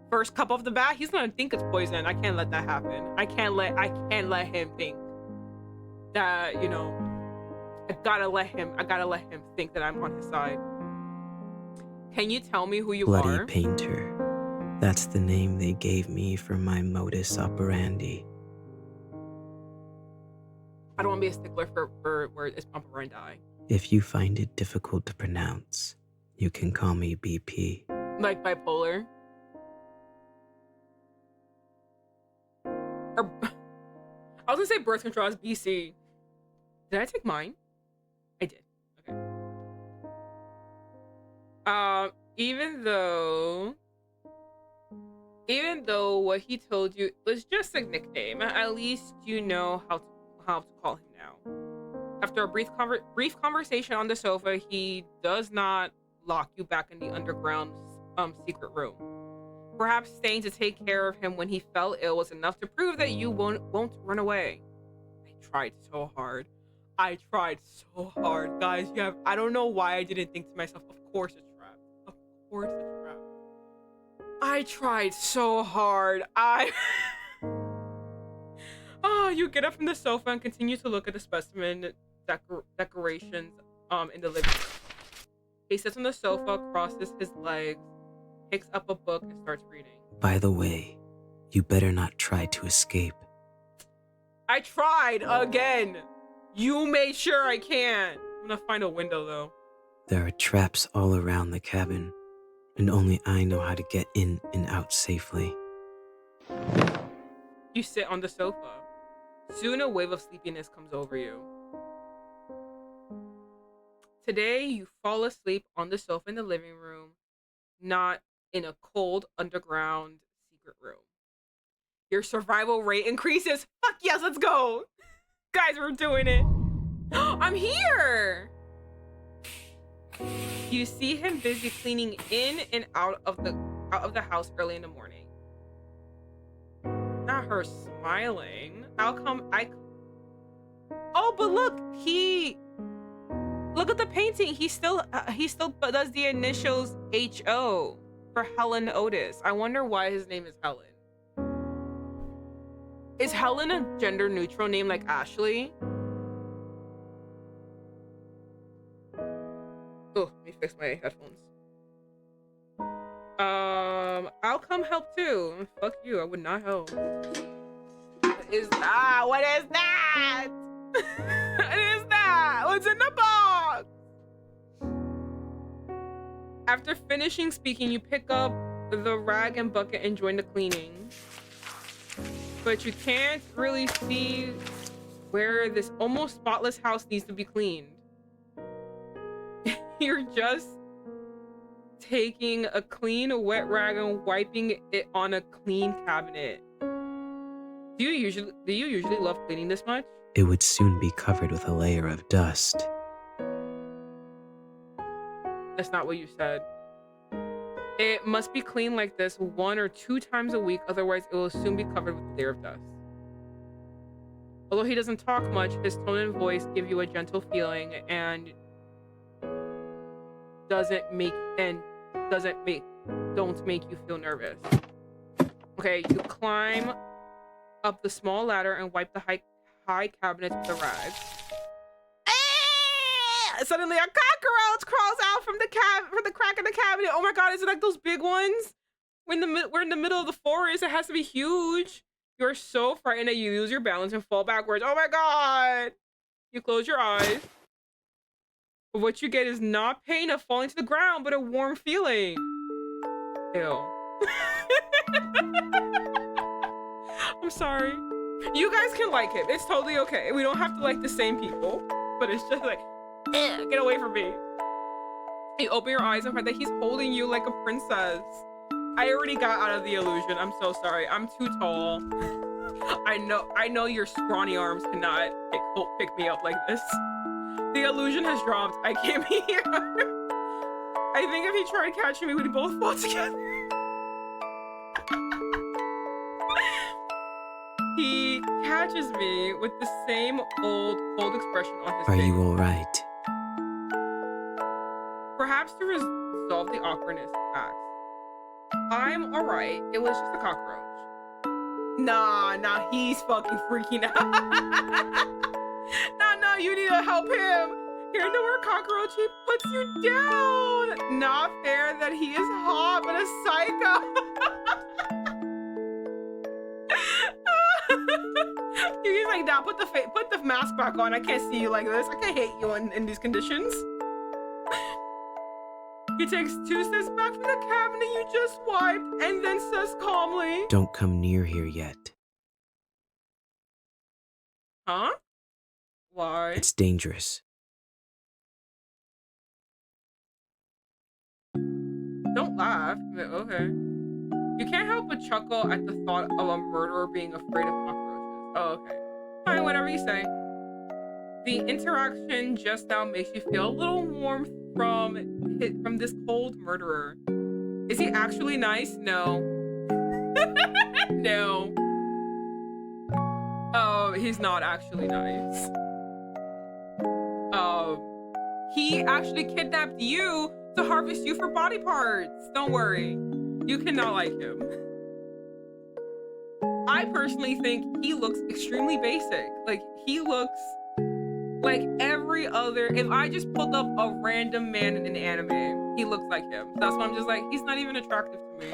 First cup off the bat, he's gonna think it's poison. I can't let that happen. I can't let him think that, you know, I gotta let him think that I'm on his side. Can you tell me who you are? Bloody Painter. That's the name they gave me for my modus operandi. I don't want to be a stickler for where it's operandi. If you find it difficult to pronounce, you can call me BP. Like bipolar? Or, I was gonna say birth control as BC. Did I take mine? I did. Okay. Even though what he told you was just a nickname, at least you know how to call him now. After a brief conversation on the sofa, he does not lock you back in the underground secret room. Perhaps staying to take care of him when he fell ill was enough to prove that you won't run away. I tried so hard. Guys. I don't know why I didn't think to myself, of course it's trapped. Of course it's trapped. I tried so hard. You get up from the sofa and continue to look at the specimen decorations in the living room. He sits on the sofa, crosses his legs, picks up a book, and starts reading. By the way, you better not try to escape. I tried again. You made sure I can. I'm gonna find a window though. There are traps all around the cabin, and only I know how to get in and out safely. You sit on the sofa. Soon a wave of sleepiness comes over you. Today, you fall asleep on the sofa in the living room, not in a cold underground secret room. Your survival rate increases. Fuck yes, let's go. Guys, we're doing it. I'm here. You see him busy cleaning in and out of the house early in the morning. Not her smiling. How come Oh, but look, look at the painting. He still does the initials HO for Helen Otis. I wonder why his name is Helen. Is Helen a gender neutral name like Ashley? Oh, let me fix my headphones. I'll come help too. Fuck you, I would not help. What is that? What is that? What is that? What's in the box? After finishing speaking, you pick up the rag and bucket and join the cleaning. But you can't really see where this almost spotless house needs to be cleaned. You're just taking a clean wet rag and wiping it on a clean cabinet. Do you usually love cleaning this much? It would soon be covered with a layer of dust. That's not what you said. It must be cleaned like this 1 or 2 times a week, otherwise it will soon be covered with a layer of dust. Although he doesn't talk much, his tone and voice give you a gentle feeling and don't make you feel nervous. Okay, you climb up the small ladder and wipe the high cabinets with the rag. Suddenly a cockroach crawls out from the crack in the cabinet. Oh my god, is it like those big ones? We're in the middle of the forest. It has to be huge. You're so frightened that you lose your balance and fall backwards. Oh my god. You close your eyes. But what you get is not pain of falling to the ground, but a warm feeling. Ew. I'm sorry. You guys can like it. It's totally okay. We don't have to like the same people. But it's just like, get away from me. You open your eyes and find that he's holding you like a princess. I already got out of the illusion. I'm so sorry. I'm too tall. I know your scrawny arms cannot pick me up like this. The illusion has dropped. I can't be here. I think if he tried catching me, we'd both fall together. He catches me with the same old cold expression on his face. Are you alright? Perhaps to resolve the awkwardness, asks, I'm alright. It was just a cockroach. Nah, he's fucking freaking out. Nah, you need to help him. Hearing the word cockroach, he puts you down. Not fair that he is hot, but a psycho. He's like, nah, put the mask back on. I can't see you like this. I can't hate you in these conditions. He takes 2 steps back from the cabinet you just wiped and then says calmly, Don't come near here yet. Huh? Why? It's dangerous. Don't laugh. Okay. You can't help but chuckle at the thought of a murderer being afraid of cockroaches. Oh, okay. Fine, whatever you say. The interaction just now makes you feel a little warmth from this cold murderer. Is he actually nice? No. No. Oh, he's not actually nice. He actually kidnapped you to harvest you for body parts. Don't worry. You cannot like him. I personally think he looks extremely basic. Like, he looks like every other, if I just pulled up a random man in an anime, he looks like him. So that's why I'm just like, he's not even attractive to me.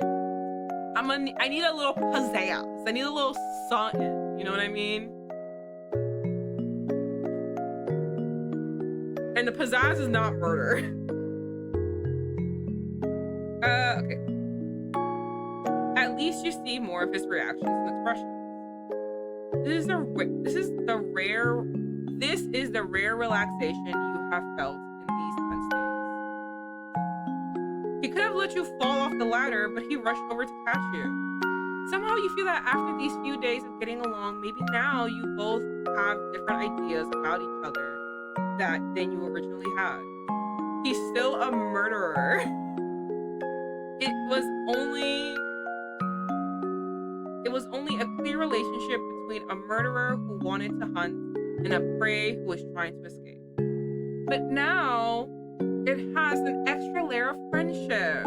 I need a little pizzazz. I need a little something. You know what I mean? And the pizzazz is not murder. Okay. At least you see more of his reactions and expressions. This is the rare relaxation you have felt in these tense days. He could have let you fall off the ladder, but he rushed over to catch you. Somehow you feel that after these few days of getting along, maybe now you both have different ideas about each other than you originally had. He's still a murderer. It was only it was only a clear relationship between a murderer who wanted to hunt and a prey who was trying to escape. But now it has an extra layer of friendship,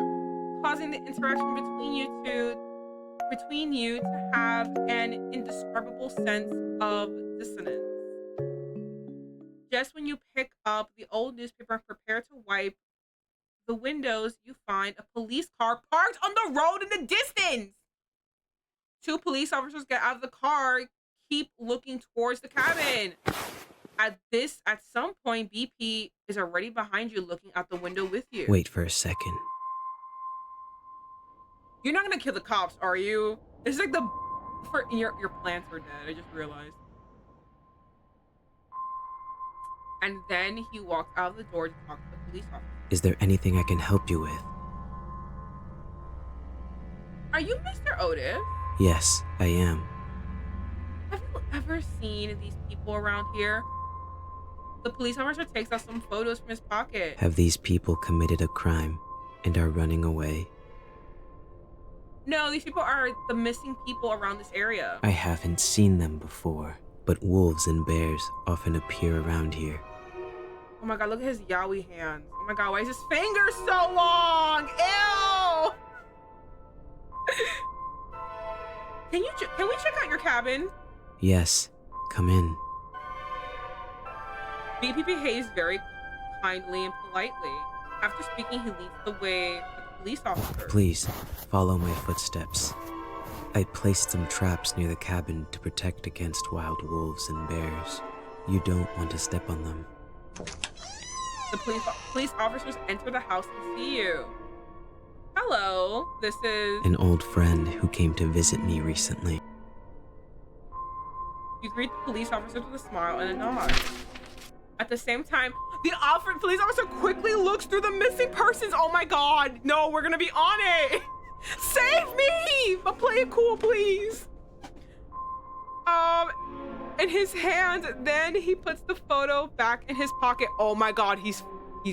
causing the interaction between you to have an indescribable sense of dissonance. Just when you pick up the old newspaper and prepare to wipe the windows, you find a police car parked on the road in the distance. Two police officers get out of the car, keep looking towards the cabin. At some point, BP is already behind you, looking out the window with you. Wait for a second. You're not gonna kill the cops, are you? It's like your plants are dead. I just realized. And then he walked out of the door to talk to the police officer. Is there anything I can help you with? Are you Mr. Otis? Yes, I am. Have you ever seen these people around here? The police officer takes out some photos from his pocket. Have these people committed a crime and are running away? No, these people are the missing people around this area. I haven't seen them before, but wolves and bears often appear around here. Oh my god, look at his yaoi hands. Oh my god, why is his finger so long? Ew! Can we check out your cabin? Yes, come in. BP behaves very kindly and politely. After speaking, he leads the way with the police officer. Please, follow my footsteps. I placed some traps near the cabin to protect against wild wolves and bears. You don't want to step on them. The police officers enter the house and see you. Hello, this is... An old friend who came to visit me recently. You greet the police officer with a smile and a nod. At the same time, the police officer quickly looks through the missing persons. Oh my god, no, we're gonna be on it. Save me! But play it cool, please. In his hand, then he puts the photo back in his pocket. Oh my god, he's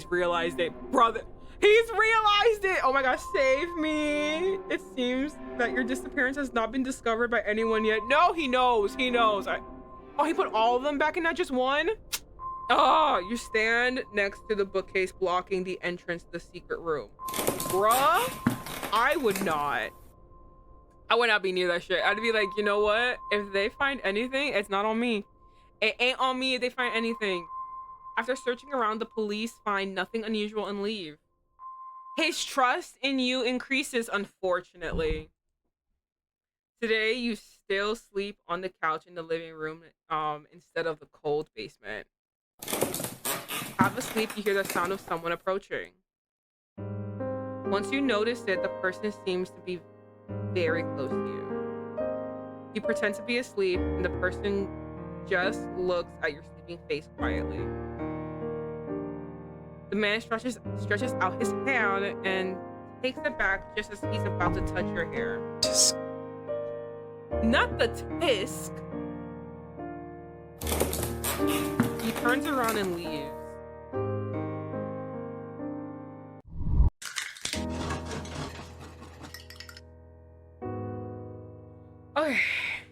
realized it, brother. He's realized it. Oh my gosh, save me. It seems that your disappearance has not been discovered by anyone yet. No, he knows. He knows. Oh, he put all of them back in, not just one? Oh, you stand next to the bookcase blocking the entrance to the secret room. Bruh, I would not be near that shit. I'd be like, you know what? If they find anything, it's not on me. It ain't on me if they find anything. After searching around, the police find nothing unusual and leave. His trust in you increases, unfortunately. Today, you still sleep on the couch in the living room instead of the cold basement. Half asleep, you hear the sound of someone approaching. Once you notice it, the person seems to be very close to you. You pretend to be asleep, and the person just looks at your sleeping face quietly. The man stretches out his hand and takes it back just as he's about to touch your hair. Tisk. Not the tisk. He turns around and leaves. Okay,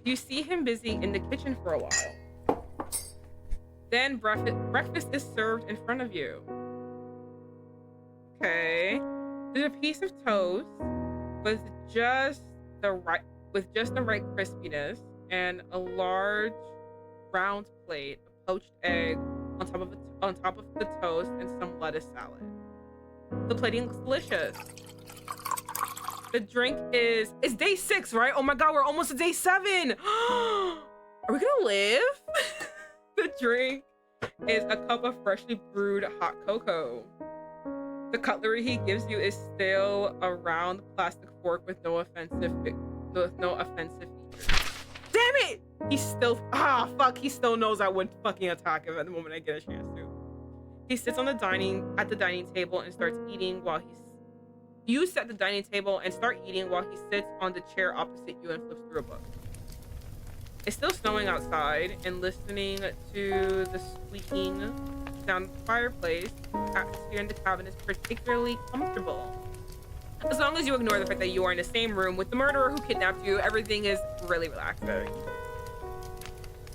you see him busy in the kitchen for a while. Then breakfast is served in front of you. Okay, there's a piece of toast with just the right crispiness and a large round plate of poached egg on top of the toast and some lettuce salad. The plating looks delicious. The drink it's day 6, right? Oh my god, we're almost to day 7. Are we gonna live? The drink is a cup of freshly brewed hot cocoa. The cutlery he gives you is still a round plastic fork with no offensive features. Damn it! He still knows I would fucking attack him at the moment I get a chance to. He sits at the dining table and starts eating while he's. You set the dining table and start eating while he sits on the chair opposite you and flips through a book. It's still snowing outside, and listening to the squeaking sound of the fireplace, the atmosphere in the cabin is particularly comfortable. As long as you ignore the fact that you are in the same room with the murderer who kidnapped you, everything is really relaxing.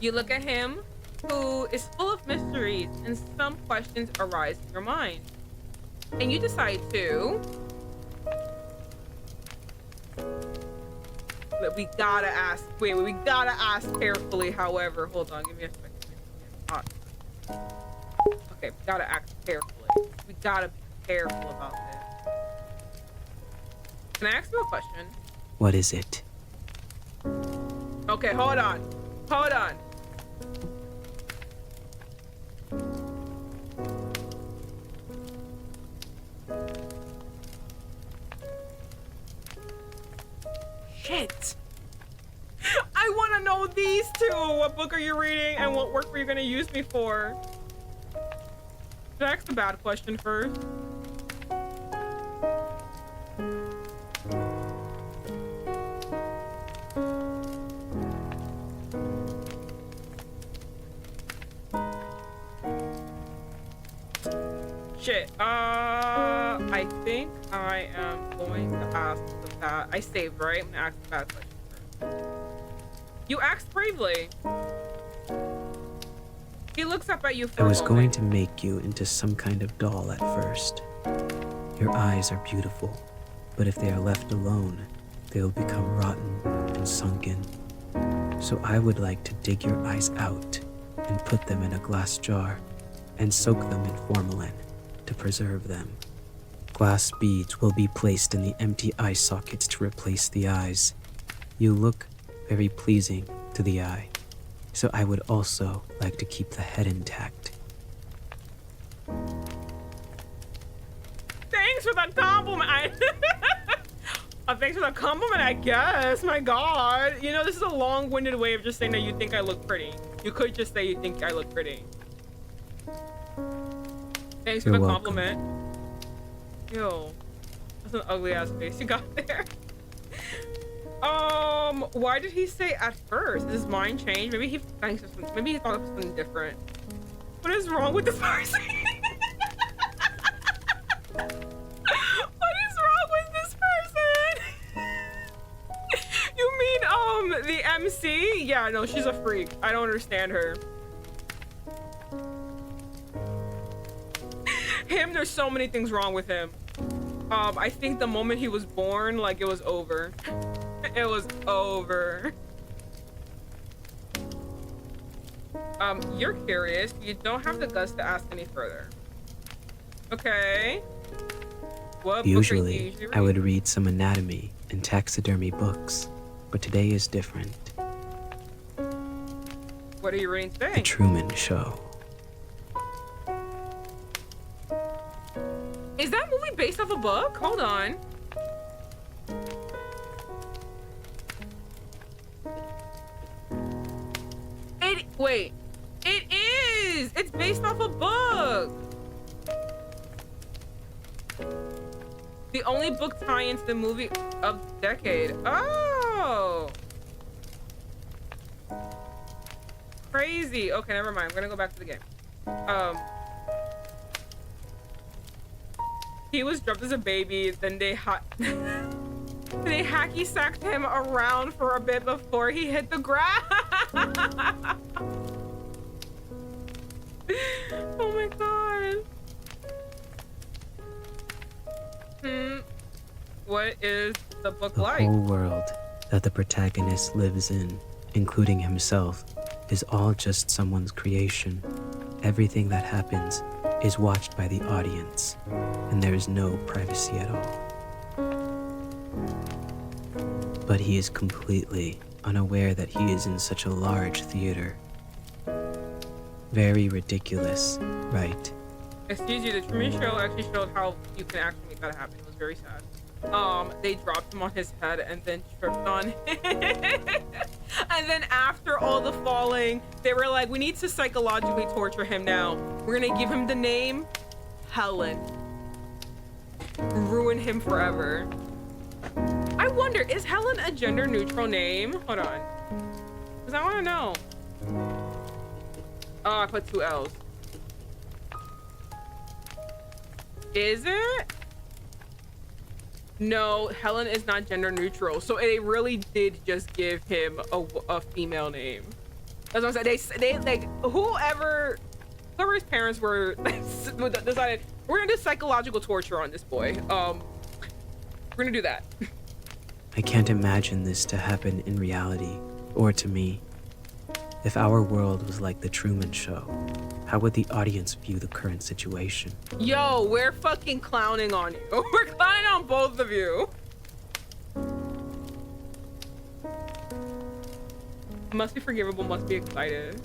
You look at him, who is full of mysteries, and some questions arise in your mind. And you decide to... We gotta ask. Wait, we gotta ask carefully. However, hold on, give me a second. Okay, we gotta act carefully. We gotta be careful about this. Can I ask you a question? What is it? Okay, hold on. Hold on. Shit. I want to know these two. What book are you reading and what work were you going to use me for? Should I ask the bad question first? Shit. I think I am going to ask the bad. I saved, right? I'm gonna ask the bad question first. You asked bravely. He looks up at you for I a was moment. going to make you into some kind of doll at first. Your eyes are beautiful, but if they are left alone, they will become rotten and sunken. So I would like to dig your eyes out and put them in a glass jar and soak them in formalin to preserve them. Glass beads will be placed in the empty eye sockets to replace the eyes. You look very pleasing to the eye, so I would also like to keep the head intact. Thanks for that compliment. Thanks for that compliment, I guess. My God. You know, this is a long-winded way of just saying that you think I look pretty. You could just say you think I look pretty. Thanks for You're the welcome. compliment. Yo, that's an ugly ass face you got there. Why did he say at first? Did his mind change? Maybe he thinks of something. Maybe he thought of something different. What is wrong with this person? What is wrong with this person? You mean the MC? Yeah, no, she's a freak. I don't understand her. Him, there's so many things wrong with him. I think the moment he was born, like, it was over. It was over. You're curious. You don't have the guts to ask any further. Okay. What book are you Usually, usually I would reading? read some anatomy and taxidermy books, but today is different. What are you reading The today? Truman Show. Is that movie based off a book? Hold on. Wait. It is! It's based off a book! The only book tie-in to the movie of the decade. Oh! Crazy. Okay, never mind. I'm gonna go back to the game. He was dropped as a baby, then they they hacky sacked him around for a bit before he hit the ground. Oh my god. What is the book The like? whole world that the protagonist lives in, including himself, is all just someone's creation. Everything that happens is watched by the audience, and there is no privacy at all. But he is completely unaware that he is in such a large theater. Very ridiculous, right? Excuse you, the Truman Show actually showed how you can actually make that happen. It was very sad. They dropped him on his head and then tripped on him. And then after all the falling, they were like, we need to psychologically torture him now. We're gonna give him the name Helen. Ruin ruin him forever. I wonder, is Helen a gender neutral name? Hold on. Because I want to know. Oh, I put 2 L's. Is it? No, Helen is not gender neutral. So they really did just give him a female name. That's what I'm saying. They like, whoever's parents were decided, we're gonna do psychological torture on this boy. We're gonna do that. I can't imagine this to happen in reality, or to me. If our world was like the Truman Show, how would the audience view the current situation? Yo, we're fucking clowning on you. We're clowning on both of you. Must be forgivable, must be excited.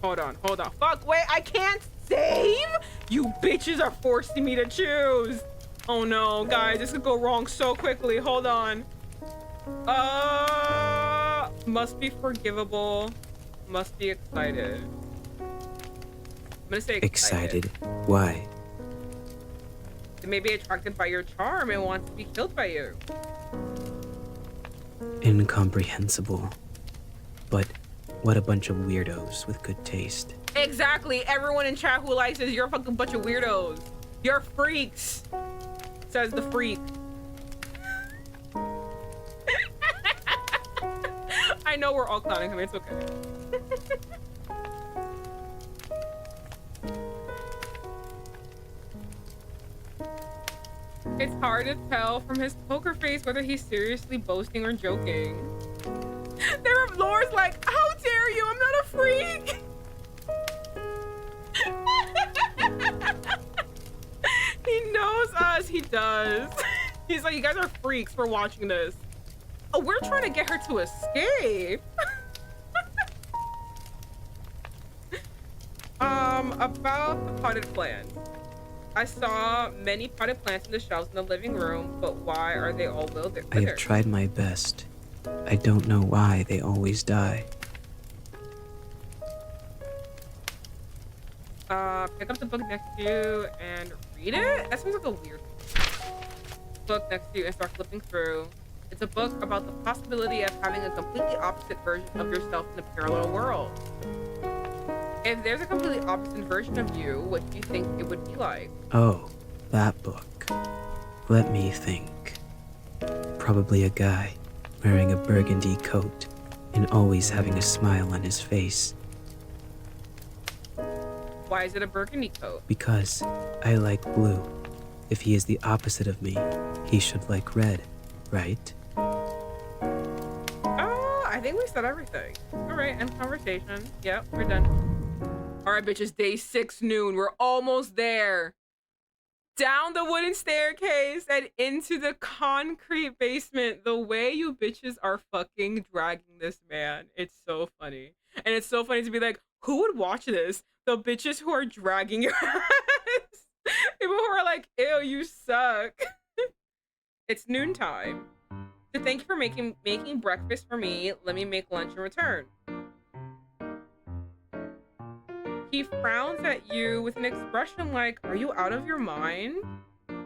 Hold on. Fuck, wait, I can't save? You bitches are forcing me to choose. Oh no, guys, this could go wrong so quickly. Hold on. Must be forgivable. Must be excited. I'm gonna say excited. Why? They may be attracted by your charm and want to be killed by you. Incomprehensible. But what a bunch of weirdos with good taste. Exactly. Everyone in chat who likes this, you're a fucking bunch of weirdos. You're freaks. Says the freak. I know we're all clowning him. It's okay. It's hard to tell from his poker face whether he's seriously boasting or joking. Laura's like, how dare you? I'm not a freak. He knows us. He does. He's like, you guys are freaks for watching this. Oh, we're trying to get her to escape. About the potted plants. I saw many potted plants in the shelves in the living room, but why are they all withered? I have tried my best. I don't know why they always die. Pick up the book next to you and read it? That sounds like a weird book next to you and start flipping through. It's a book about the possibility of having a completely opposite version of yourself in a parallel world. If there's a completely opposite version of you, what do you think it would be like? Oh, that book. Let me think. Probably a guy wearing a burgundy coat and always having a smile on his face. Why is it a burgundy coat? Because I like blue. If he is the opposite of me, he should like red, right? I think we said everything. All right, end conversation. Yep, we're done. All right, bitches, day 6 noon. We're almost there. Down the wooden staircase and into the concrete basement. The way you bitches are fucking dragging this man. It's so funny. And it's so funny to be like, who would watch this? The bitches who are dragging your ass. People who are like, ew, you suck. It's noontime. So thank you for making breakfast for me. Let me make lunch in return. He frowns at you with an expression like, are you out of your mind?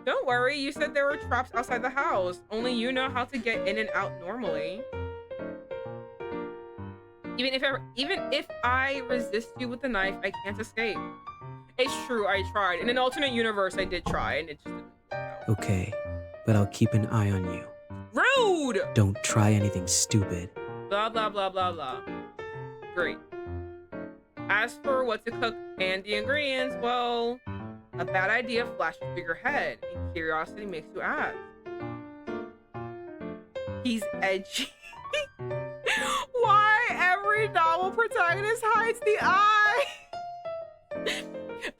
Don't worry, you said there were traps outside the house. Only you know how to get in and out normally. Even if I resist you with the knife, I can't escape. It's true, I tried. In an alternate universe, I did try, and it just didn't work out. Okay, but I'll keep an eye on you. Rude! Don't try anything stupid. Blah, blah, blah, blah, blah. Great. As for what to cook and the ingredients, well, a bad idea flashes through your head, and curiosity makes you ask. He's edgy. Why every novel protagonist hides the eye?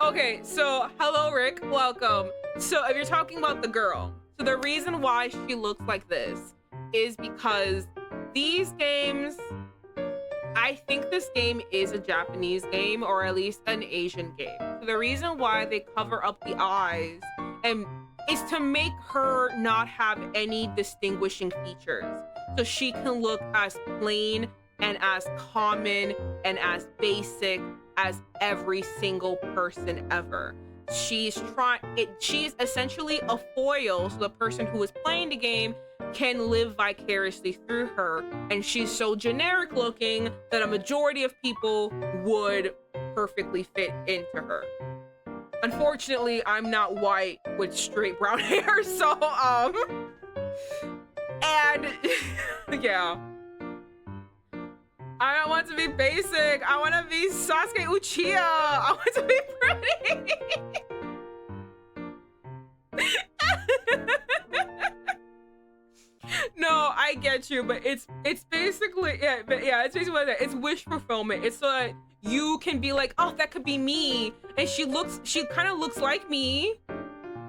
Okay, so hello, Rick. Welcome. So if you're talking about the girl, so the reason why she looks like this is because these games, I think this game is a Japanese game or at least an Asian game. So the reason why they cover up the eyes and is to make her not have any distinguishing features. So she can look as plain and as common and as basic as every single person ever. she's essentially a foil, so the person who is playing the game can live vicariously through her, and she's so generic looking that a majority of people would perfectly fit into her. Unfortunately, I'm not white with straight brown hair, so and yeah. I don't want to be basic. I want to be Sasuke Uchiha. I want to be pretty. No, I get you, but it's basically it's basically like that. It's wish fulfillment. It's so that you can be like, oh, that could be me, and she kind of looks like me.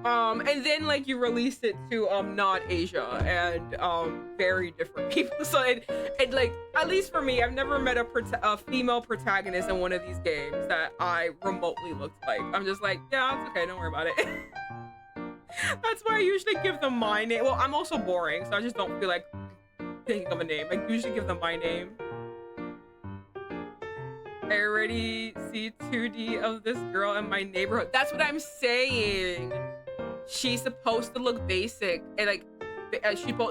And then like you release it to not Asia and very different people. So it like, at least for me, I've never met a female protagonist in one of these games that I remotely looked like. I'm just like, yeah, it's okay, don't worry about it. That's why I usually give them my name. Well, I'm also boring, so I just don't feel like thinking of a name. I usually give them my name. I already see 2D of this girl in my neighborhood. That's what I'm saying. She's supposed to look basic, and like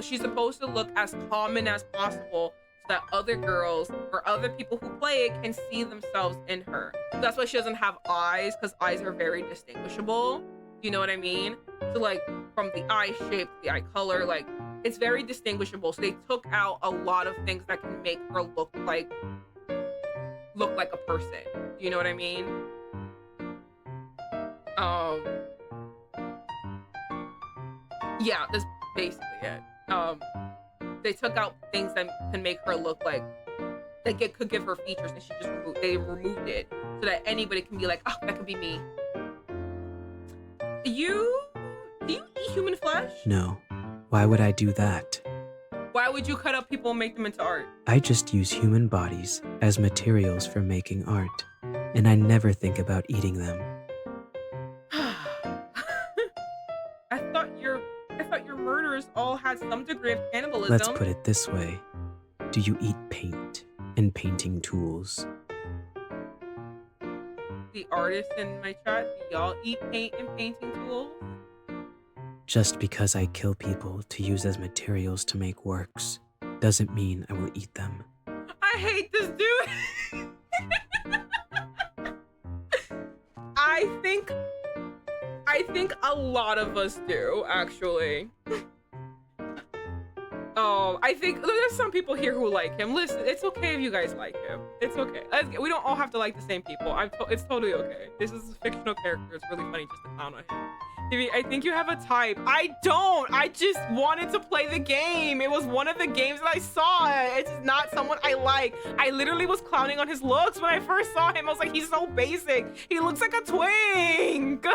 she's supposed to look as common as possible so that other girls or other people who play it can see themselves in her. So that's why she doesn't have eyes, because eyes are very distinguishable. You know what I mean? So like from the eye shape, the eye color, like it's very distinguishable. So they took out a lot of things that can make her look like a person. You know what I mean? Yeah, that's basically it. They took out things that can make her look like it could give her features, and they removed it so that anybody can be like, oh, that could be me. Do you eat human flesh? No. Why would I do that? Why would you cut up people and make them into art? I just use human bodies as materials for making art, and I never think about eating them. I thought your murderers all had some degree of cannibalism. Let's put it this way. Do you eat paint and painting tools? The artists in my chat, do y'all eat paint and painting tools? Just because I kill people to use as materials to make works doesn't mean I will eat them. I hate this dude. I think a lot of us do, actually. I think there's some people here who like him. Listen, it's okay if you guys like him. It's okay. We don't all have to like the same people. It's totally okay. This is a fictional character. It's really funny just to clown on him. Divvy, I think you have a type. I don't. I just wanted to play the game. It was one of the games that I saw. It's not someone I like. I literally was clowning on his looks when I first saw him. I was like, he's so basic. He looks like a twink.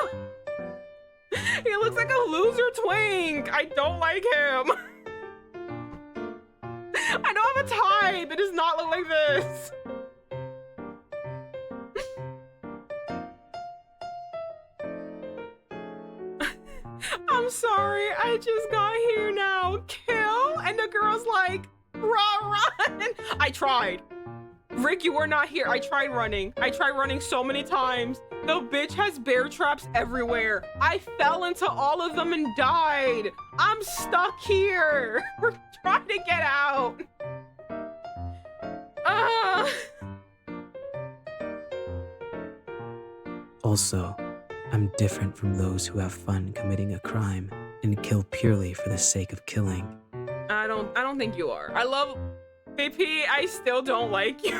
He looks like a loser twink. I don't like him. I don't have a type. It does not look like this. I'm sorry. I just got here now. Kill? And the girl's like, run. I tried. Rick, you were not here. I tried running. I tried running so many times. The bitch has bear traps everywhere. I fell into all of them and died. I'm stuck here. We're trying to get out. Also, I'm different from those who have fun committing a crime and kill purely for the sake of killing. I don't think you are. I love BP. I still don't like you.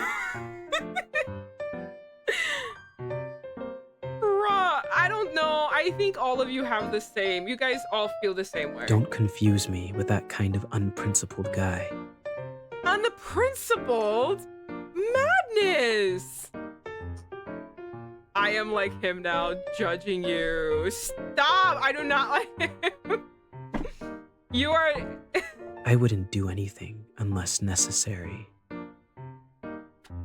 Bruh, I don't know. I think all of you have the same. You guys all feel the same way. Don't confuse me with that kind of unprincipled guy. Unprincipled? Madness! I am like him now, judging you. Stop! I do not like him. You are... I wouldn't do anything unless necessary.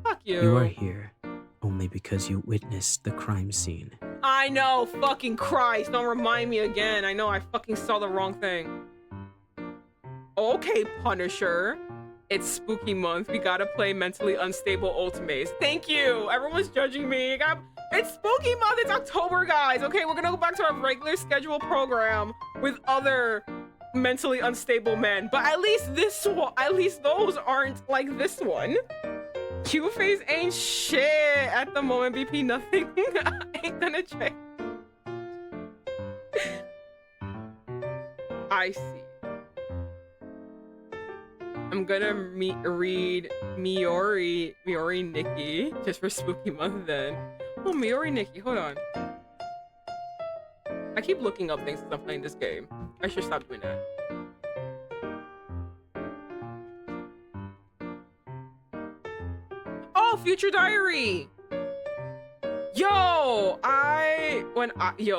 Fuck you. You are here only because you witnessed the crime scene. I know, fucking Christ. Don't remind me again. I know I fucking saw the wrong thing. Okay, Punisher. It's spooky month. We gotta play mentally unstable ultimates. Thank you. Everyone's judging me. It's spooky month. It's October, guys. Okay, we're gonna go back to our regular schedule program with other mentally unstable men. But at least this one, at least those aren't like this one. Q-Face ain't shit at the moment. BP, nothing. Ain't gonna check. I see. I'm gonna read Miori Nikki just for spooky month then. Oh, Miori Nikki, hold on. I keep looking up things as I'm playing this game. I should stop doing that. Oh, Future Diary.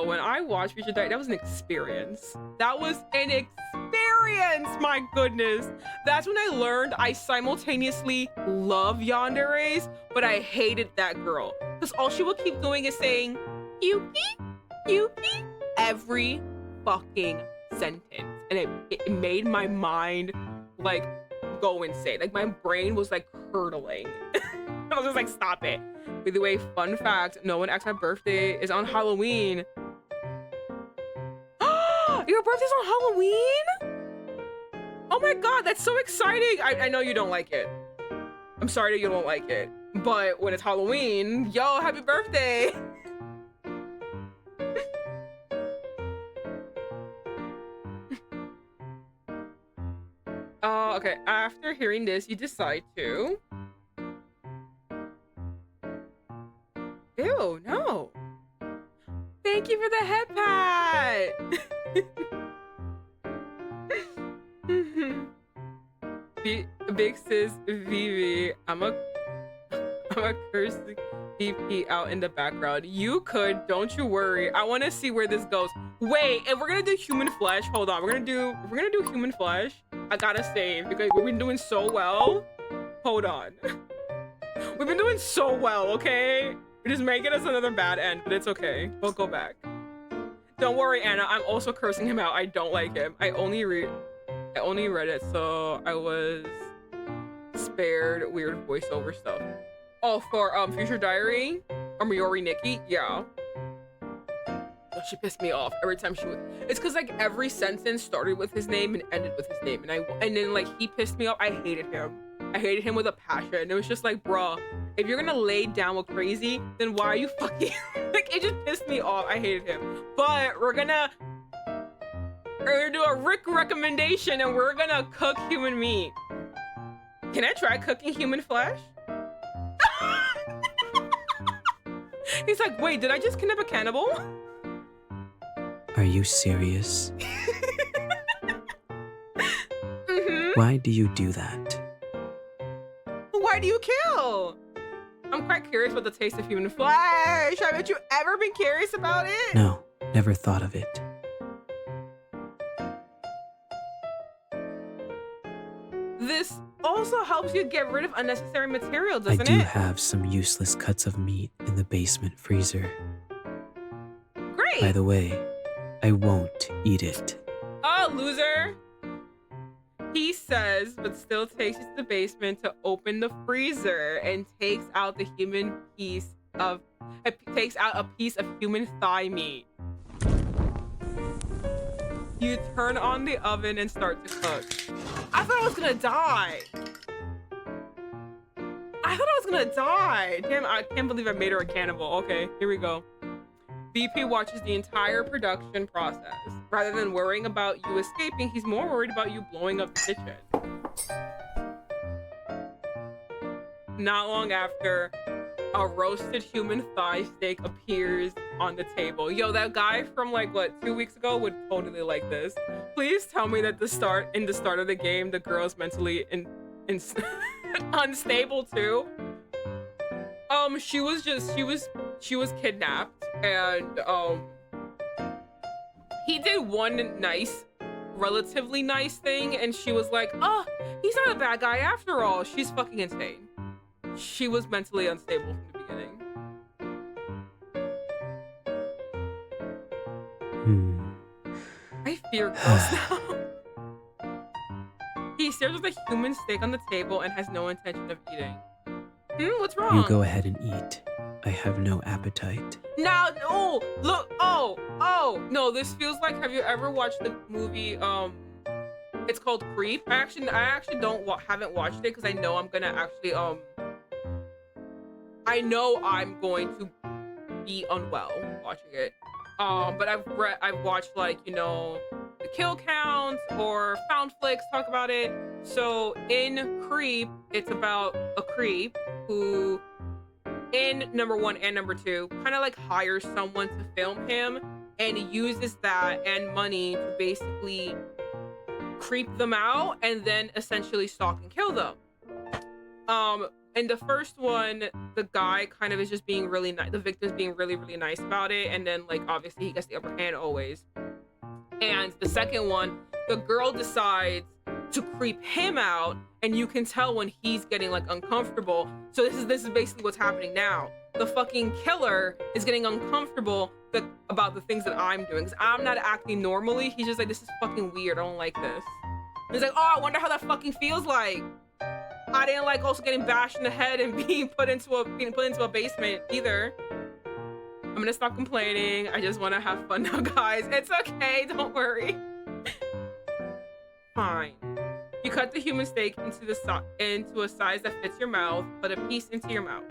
When I watched Future Diary, that was an experience. That was an experience, my goodness. That's when I learned I simultaneously love yanderes, but I hated that girl. Because all she would keep doing is saying, Yuki, Yuki, every fucking sentence. And it made my mind like go insane. Like my brain was like curdling. I was just like, stop it. By the way, fun fact, no one acts my birthday is on Halloween. Your birthday's on Halloween? Oh my god, that's so exciting. I know you don't like it. I'm sorry that you don't like it. But when it's Halloween, yo, happy birthday. Okay, after hearing this, you decide to... Ew, no. Thank you for the head pat. Big sis Vivi, I'm a curse DP out in the background. You could, don't you worry. I want to see where this goes. Wait, if we're gonna do human flesh, hold on. We're gonna do human flesh. I gotta save because we've been doing so well. Hold on. We've been doing so well, okay? We're just making us another bad end, but it's okay. We'll go back. Don't worry, Anna. I'm also cursing him out. I don't like him. I only read it, so I was spared weird voiceover stuff. Oh, for Future Diary or Miori Nikki, yeah. Oh, she pissed me off every time she would. It's because like every sentence started with his name and ended with his name, and then like he pissed me off. I hated him. I hated him with a passion. It was just like, bruh, if you're gonna lay down with crazy, then why are you fucking like? It just pissed me off. I hated him. But we're gonna do a Rick recommendation, and we're gonna cook human meat. Can I try cooking human flesh? He's like, wait, did I just kidnap a cannibal? Are you serious? Why do you do that? Why do you kill? I'm quite curious about the taste of human flesh. Haven't you ever been curious about it? No, never thought of it. This also helps you get rid of unnecessary material, doesn't it? I do have some useless cuts of meat in the basement freezer. Great. By the way, I won't eat it. Oh, loser. He says, but still takes you to the basement to open the freezer and takes out a piece of human thigh meat. You turn on the oven and start to cook. I thought I was gonna die. Damn, I can't believe I made her a cannibal. Okay, here we go. BP watches the entire production process. Rather than worrying about you escaping, he's more worried about you blowing up the kitchen. Not long after, a roasted human thigh steak appears on the table. Yo, that guy from like, what, 2 weeks ago would totally like this. Please tell me that in the start of the game, the girl's mentally unstable too. She was kidnapped, and he did one relatively nice thing, and she was like, oh, he's not a bad guy after all. She's fucking insane. She was mentally unstable from the beginning. I fear ghosts now. He stares at the human steak on the table and has no intention of eating. What's wrong? You go ahead and eat. I have no appetite. Now, oh, look, no, this feels like, have you ever watched the movie, it's called Creep? I actually haven't watched it because I know I'm gonna actually, I know I'm going to be unwell watching it. But I've watched, like, the kill counts or found flicks talk about it. So in Creep, it's about a creep who, in number one and number two, kind of like hires someone to film him and uses that and money to basically creep them out and then essentially stalk and kill them. In the first one, the guy kind of is just being really nice. The victim's being really, really nice about it. And then, like, obviously he gets the upper hand always. And the second one, the girl decides to creep him out, and you can tell when he's getting, like, uncomfortable. So this is basically what's happening now. The fucking killer is getting uncomfortable about the things that I'm doing, because I'm not acting normally. He's just like, this is fucking weird. I don't like this. And he's like, oh, I wonder how that fucking feels like. I didn't like also getting bashed in the head and being put into a basement either. I'm gonna stop complaining. I just want to have fun now, guys. It's okay. Don't worry. Fine. You cut the human steak into a size that fits your mouth. Put a piece into your mouth.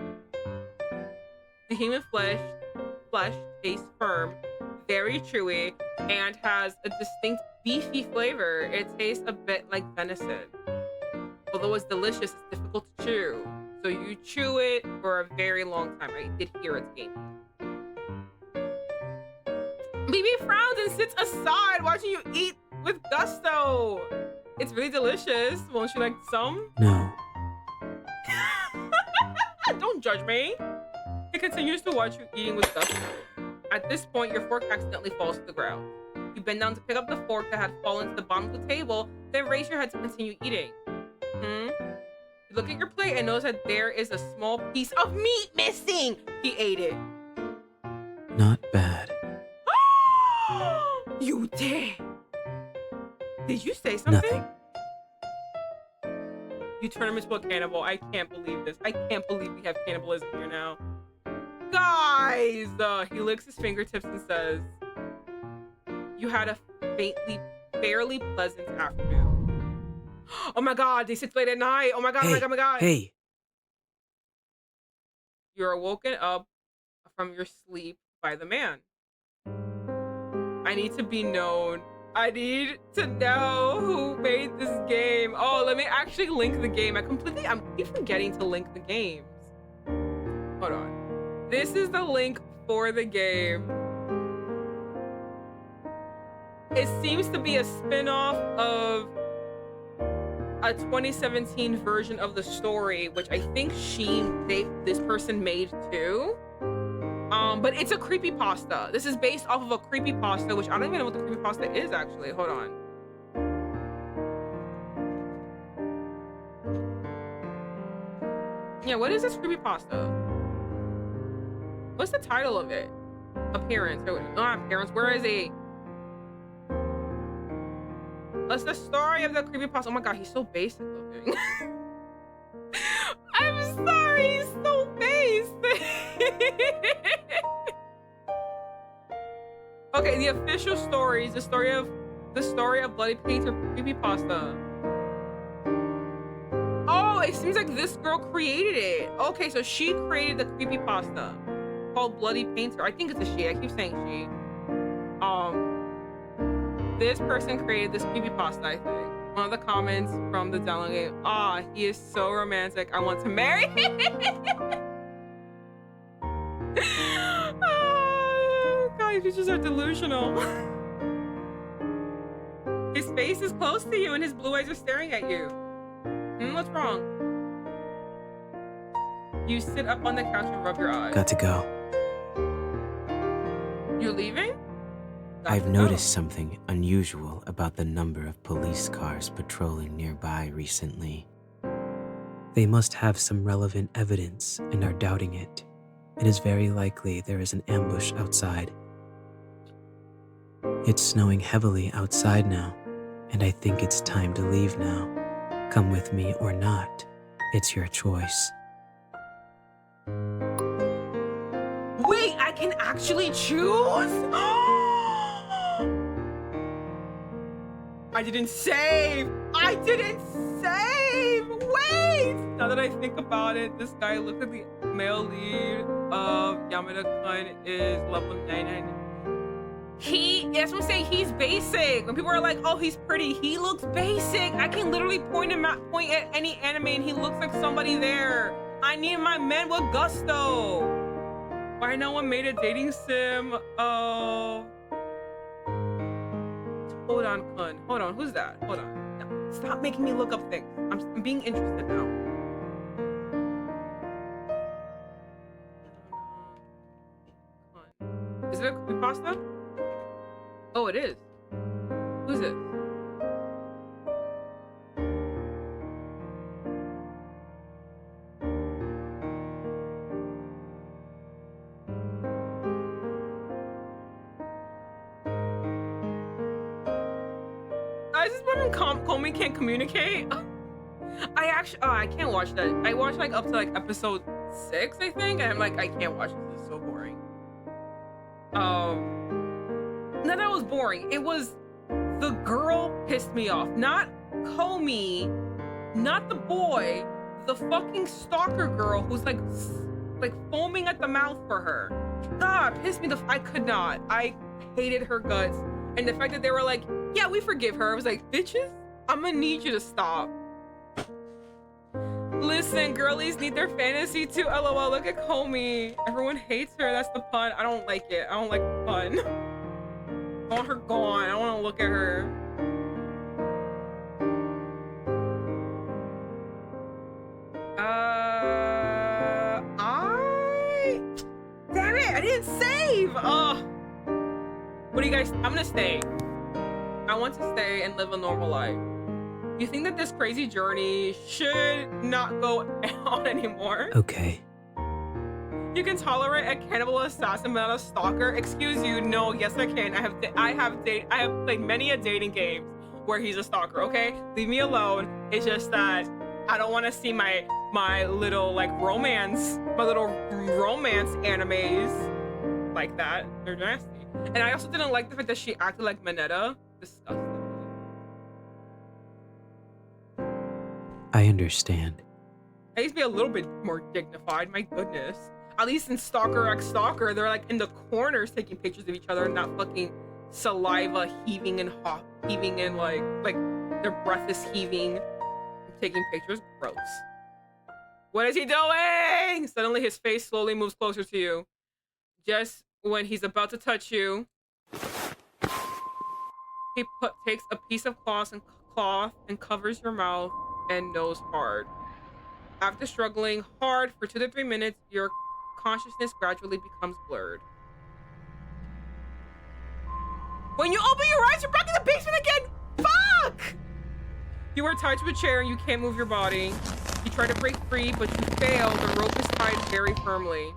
The human flesh tastes firm, very chewy, and has a distinct beefy flavor. It tastes a bit like venison. Although it's delicious, it's difficult to chew. So you chew it for a very long time. I did hear it's gamey. Bibi frowns and sits aside, watching you eat with gusto. It's really delicious. Won't you like some? No. Don't judge me. He continues to watch you eating with gusto. At this point, your fork accidentally falls to the ground. You bend down to pick up the fork that had fallen to the bottom of the table, then raise your head to continue eating. You look at your plate and notice that there is a small piece of meat missing. He ate it. Not bad. You did. Did you say something? Nothing. You turn him into a cannibal. I can't believe this. I can't believe we have cannibalism here now. Guys! He licks his fingertips and says, you had a fairly pleasant afternoon. Oh my god, they sit late at night. Oh my god, Hey, oh my god, oh my god. Hey! You're woken up from your sleep by the man. I need to be known. I need to know who made this game. Oh, let me actually link the game. I'm keep forgetting to link the games. Hold on. This is the link for the game. It seems to be a spin-off of a 2017 version of the story, which I think this person made too. But it's a creepypasta. This is based off of a creepypasta, which I don't even know what the creepypasta is actually. Hold on. Yeah, what is this creepypasta? What's the title of it? Appearance. Not appearance. Where is it? What's the story of the creepypasta? Oh my god, he's so basic looking. I'm sorry, he's so basic. Okay, the official story is the story of Bloody Painter creepypasta. Oh, it seems like this girl created it. Okay, so she created the creepypasta called Bloody Painter. I think it's a she. I keep saying she. This person created this creepypasta, I think. One of the comments from the download game. Ah, he is so romantic. I want to marry him. Oh, God, you just are delusional. His face is close to you and his blue eyes are staring at you. What's wrong? You sit up on the couch and rub your eyes. Got to go. You're leaving? I've noticed something unusual about the number of police cars patrolling nearby recently. They must have some relevant evidence and are doubting it. It is very likely there is an ambush outside. It's snowing heavily outside now, and I think it's time to leave now. Come with me or not, it's your choice. actually choose? I didn't save. I didn't save. Wait. Now that I think about it, this guy looks like the male lead of Yamada-kun is level 99. That's what I'm saying. He's basic. When people are like, "Oh, he's pretty," he looks basic. I can literally point at any anime, and he looks like somebody there. I need my men with gusto. Why no one made a dating sim? Oh, hold on, Kun. Hold on. Who's that? Hold on. No, stop making me look up things. I'm being interested now. Kun. Is it a creepypasta? Oh, it is. Who's it? I just when Comey can't communicate. I can't watch that. I watched like up to like episode 6, I think, and I'm like, I can't watch this. This is so boring. Not that it was boring. It was the girl pissed me off. Not Comey, not the boy, the fucking stalker girl who's like foaming at the mouth for her. God, pissed me I could not. I hated her guts. And the fact that they were like, yeah, we forgive her. I was like, bitches, I'm gonna need you to stop. Listen, girlies need their fantasy too. LOL, look at Comey. Everyone hates her. That's the pun. I don't like it. I don't like the pun. I want her gone. I don't want to look at her. Damn it! I didn't save! What do you guys... I'm gonna stay. I want to stay and live a normal life. You think that this crazy journey should not go on anymore? Okay. You can tolerate a cannibal assassin but not a stalker? Excuse you, no, yes I can. I have played many a dating games where he's a stalker, okay? Leave me alone. It's just that I don't want to see my little romance animes like that. They're nasty. And I also didn't like the fact that she acted like Mineta. Disgusting. I understand. I used to be a little bit more dignified, my goodness. At least in Stalker x Stalker, they're like in the corners taking pictures of each other and not fucking saliva heaving and like their breath is heaving. Taking pictures, gross. What is he doing? Suddenly his face slowly moves closer to you. Just when he's about to touch you, he takes a piece of cloth and covers your mouth and nose hard. After struggling hard for 2 to 3 minutes, your consciousness gradually becomes blurred. When you open your eyes, you're back in the basement again! Fuck! You are tied to a chair and you can't move your body. You try to break free, but you fail. The rope is tied very firmly.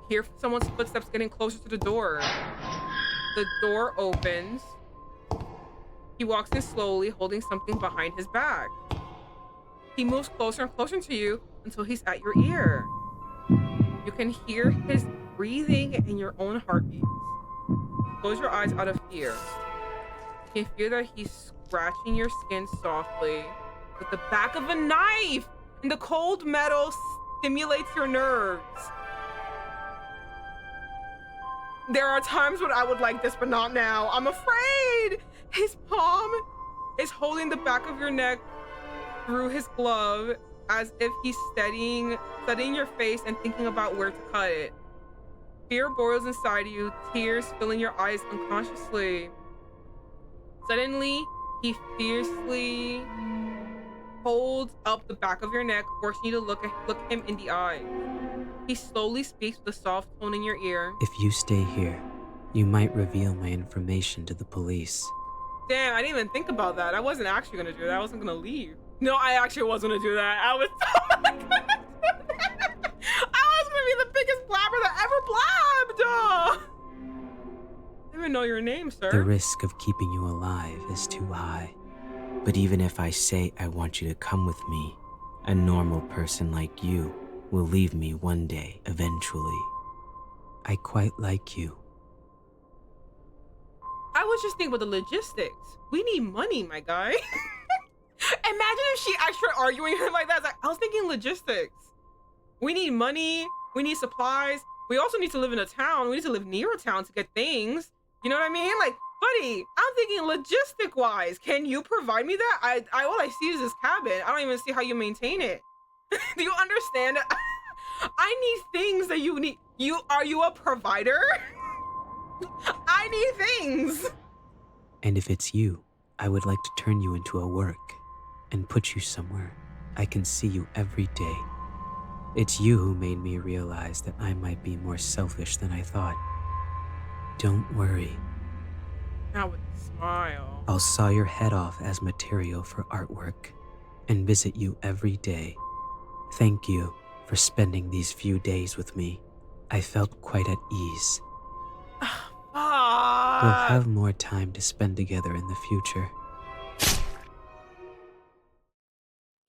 Hear someone's footsteps getting closer to the door. The door opens. He walks in slowly, holding something behind his back. He moves closer and closer to you until he's at your ear. You can hear his breathing and your own heartbeats. Close your eyes out of fear. You can feel that he's scratching your skin softly with the back of a knife, and the cold metal stimulates your nerves. There are times when I would like this, but not now. I'm afraid. His palm is holding the back of your neck through his glove, as if he's studying your face and thinking about where to cut it. Fear boils inside you, tears filling your eyes unconsciously. Suddenly, he fiercely holds up the back of your neck, forcing you to look him in the eye. He slowly speaks with a soft tone in your ear. If you stay here, you might reveal my information to the police. Damn, I didn't even think about that. I wasn't actually gonna do that. I wasn't gonna leave. No, I actually was gonna do that. I was totally gonna do that. I was gonna be the biggest blabber that ever blabbed. I don't even know your name, sir. The risk of keeping you alive is too high. But even if I say I want you to come with me, a normal person like you will leave me one day eventually. I quite like you. I was just thinking about the logistics. We need money, my guy. Imagine if she actually arguing him like that. It's like, I was thinking logistics. We need money. We need supplies. We also need to live in a town. We need to live near a town to get things. You know what I mean? Like, buddy, I'm thinking logistic wise. Can you provide me that? I all I see is this cabin. I don't even see how you maintain it. Do you understand? I need things that you need. Are you a provider? I need things. And if it's you, I would like to turn you into a work and put you somewhere I can see you every day. It's you who made me realize that I might be more selfish than I thought. Don't worry. Now with a smile. I'll saw your head off as material for artwork and visit you every day. Thank you for spending these few days with me. I felt quite at ease. We'll have more time to spend together in the future.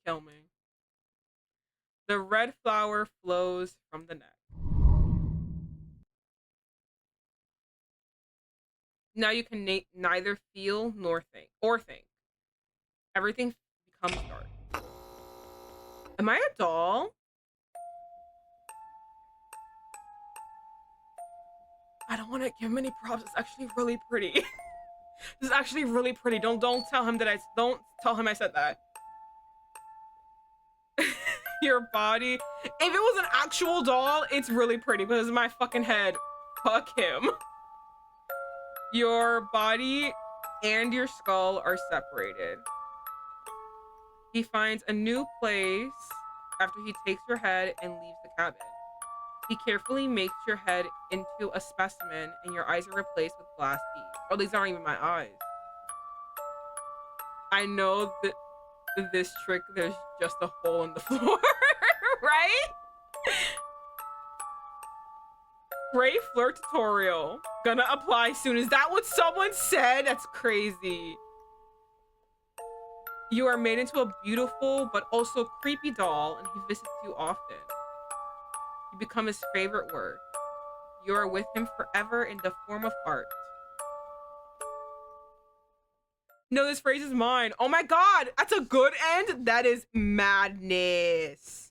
Kill me. The red flower flows from the neck. Now you can neither feel nor think. Everything becomes dark. Am I a doll? I don't want to give him any props. It's actually really pretty. This is actually really pretty. Don't tell him that I said that. Your body. If it was an actual doll, it's really pretty, but it's my fucking head. Fuck him. Your body and your skull are separated. He finds a new place after he takes your head and leaves the cabin. He carefully makes your head into a specimen and your eyes are replaced with glass beads. Oh, these aren't even my eyes. I know that this trick, there's just a hole in the floor, right? Great flirt tutorial. Gonna apply soon. Is that what someone said? That's crazy. You are made into a beautiful but also creepy doll, and he visits you often. You become his favorite work. You are with him forever in the form of art. No, this phrase is mine. Oh my god, that's a good end. That is madness.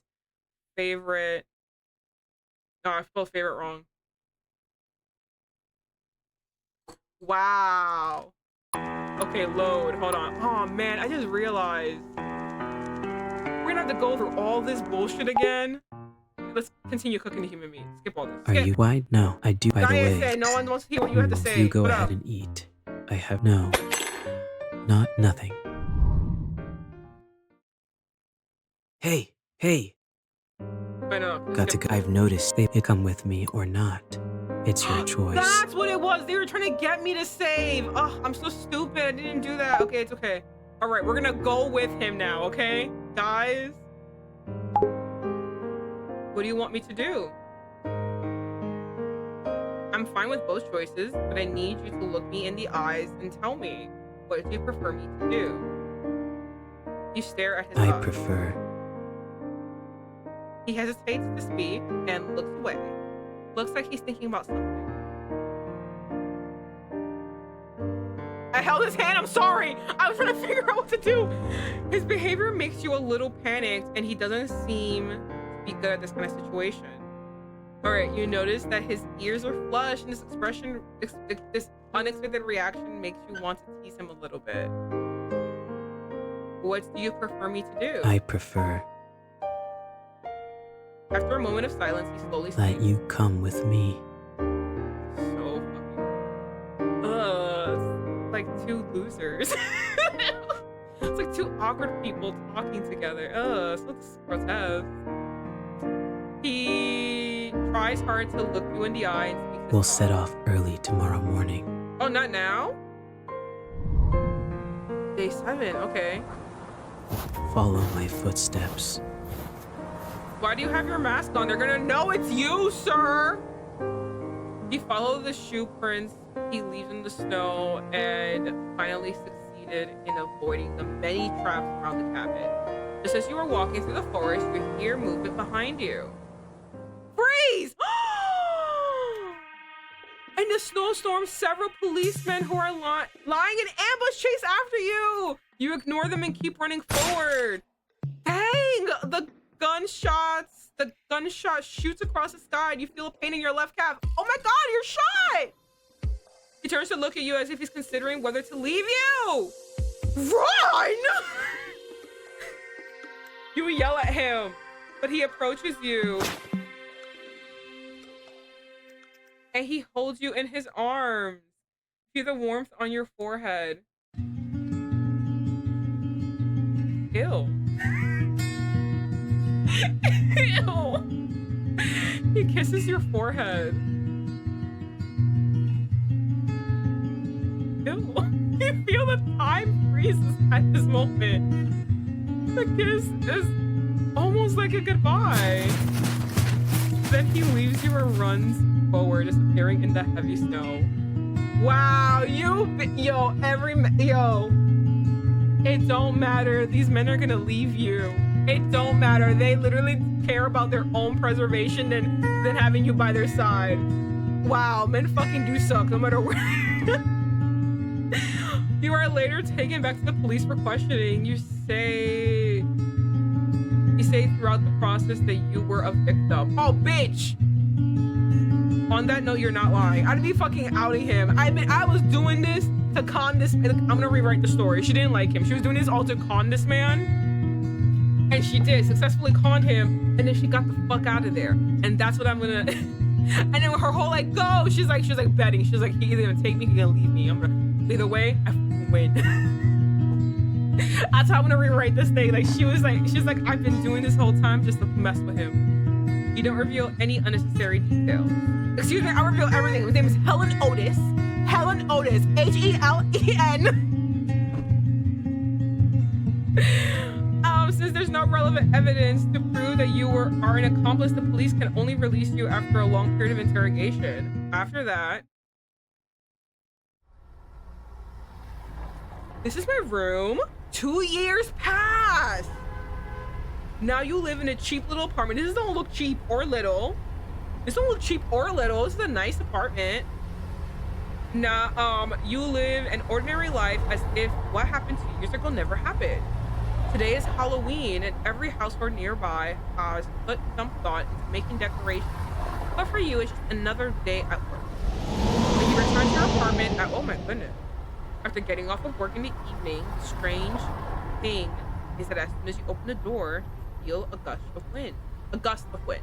Favorite. No, I spelled favorite wrong. Wow. Okay, load. Hold on. Oh man, I just realized we're gonna have to go through all this bullshit again. Let's continue cooking the human meat. Skip all this. Are you wide? No, I do. By the way, Said no one wants to hear what you have to say. You go ahead and eat. I have nothing. Hey. Wait, no, Got to go. I've noticed they come with me or not. It's your choice. That's what it was. They were trying to get me to save. Oh, I'm so stupid. I didn't do that. Okay, it's okay. All right, we're gonna go with him now, okay? Guys, what do you want me to do? I'm fine with both choices, but I need you to look me in the eyes and tell me, what do you prefer me to do? You stare at his eyes. I prefer. He hesitates to speak and looks away. Looks like he's thinking about something. I held his hand. I'm sorry. I was trying to figure out what to do. His behavior makes you a little panicked, and he doesn't seem to be good at this kind of situation. All right, you notice that his ears are flushed, and this expression, this unexpected reaction makes you want to tease him a little bit. What do you prefer me to do? I prefer. After a moment of silence, he slowly Let speaks. you come with me. So fucking... it's like two losers. It's like two awkward people talking together. So grotesque. He tries hard to look you in the eye and speaks. We'll set off early tomorrow morning. Oh, not now? Day 7, okay. Follow my footsteps. Why do you have your mask on? They're gonna know it's you, sir! You follow the shoe prints he leaves in the snow and finally succeeded in avoiding the many traps around the cabin. Just as you are walking through the forest, you hear movement behind you. Freeze! snowstorm, several policemen who are lying in ambush chase after you. You ignore them and keep running forward. Dang, the gunshot shoots across the sky and you feel a pain in your left calf. Oh my God, you're shot. He turns to look at you as if he's considering whether to leave you. Run! You yell at him, but he approaches you. And he holds you in his arms. Feel the warmth on your forehead. Ew. Ew. He kisses your forehead. Ew. You feel the time freezes at this moment. The kiss is almost like a goodbye. Then he leaves you and runs forward, disappearing in the heavy snow. Wow, yo, it don't matter. These men are gonna leave you. It don't matter. They literally care about their own preservation than having you by their side. Wow, men fucking do suck, no matter where. You are later taken back to the police for questioning. You say throughout the process that you were a victim. Oh, bitch. On that note, you're not lying. I'd be fucking outing him. I was doing this to con this. I'm gonna rewrite the story. She didn't like him. She was doing this all to con this man. And she did successfully con him. And then she got the fuck out of there. And that's what I'm gonna. And then her whole like, go. She's like betting. She's like, he's either gonna take me, he's gonna leave me. I'm gonna, either way, I win. That's how I'm gonna rewrite this thing. Like she's like, I've been doing this whole time just to mess with him. You don't reveal any unnecessary details. Excuse me, I'll reveal everything. His name is Helen Otis. Helen Otis. Helen. Since there's no relevant evidence to prove that you are an accomplice, the police can only release you after a long period of interrogation. After that, this is my room. 2 years pass. Now you live in a cheap little apartment. This don't look cheap or little. This don't look cheap or little. This is a nice apartment. Now, you live an ordinary life as if what happened 2 years ago never happened. Today is Halloween, and every household nearby has put some thought into making decorations. But for you, it's just another day at work. When you return to your apartment oh my goodness. After getting off of work in the evening, the strange thing is that as soon as you open the door, you feel a gust of wind. A gust of wind.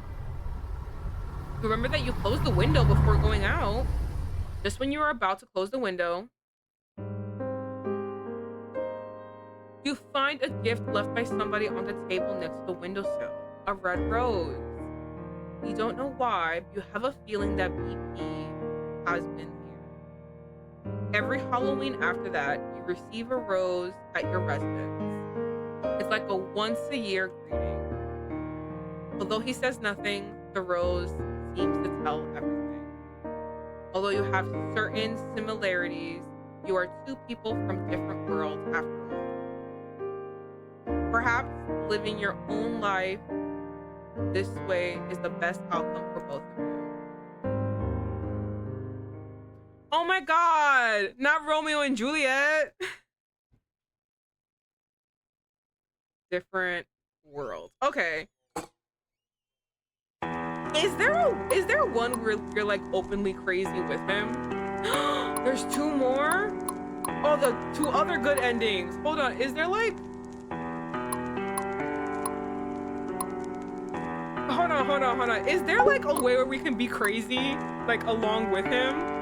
Remember that you closed the window before going out. Just when you are about to close the window, you find a gift left by somebody on the table next to the windowsill. A red rose. You don't know why, but you have a feeling that BP has been here. Every Halloween after that, you receive a rose at your residence. It's like a once-a-year greeting. Although he says nothing, the rose seems to tell everything. Although you have certain similarities, you are two people from different worlds after all. Perhaps living your own life this way is the best outcome for both of you. Oh my God, not Romeo and Juliet. Different worlds. Okay. Is there one where you're like openly crazy with him? There's two more? Oh, the two other good endings. Hold on, is there like... Hold on. Is there like a way where we can be crazy, like along with him?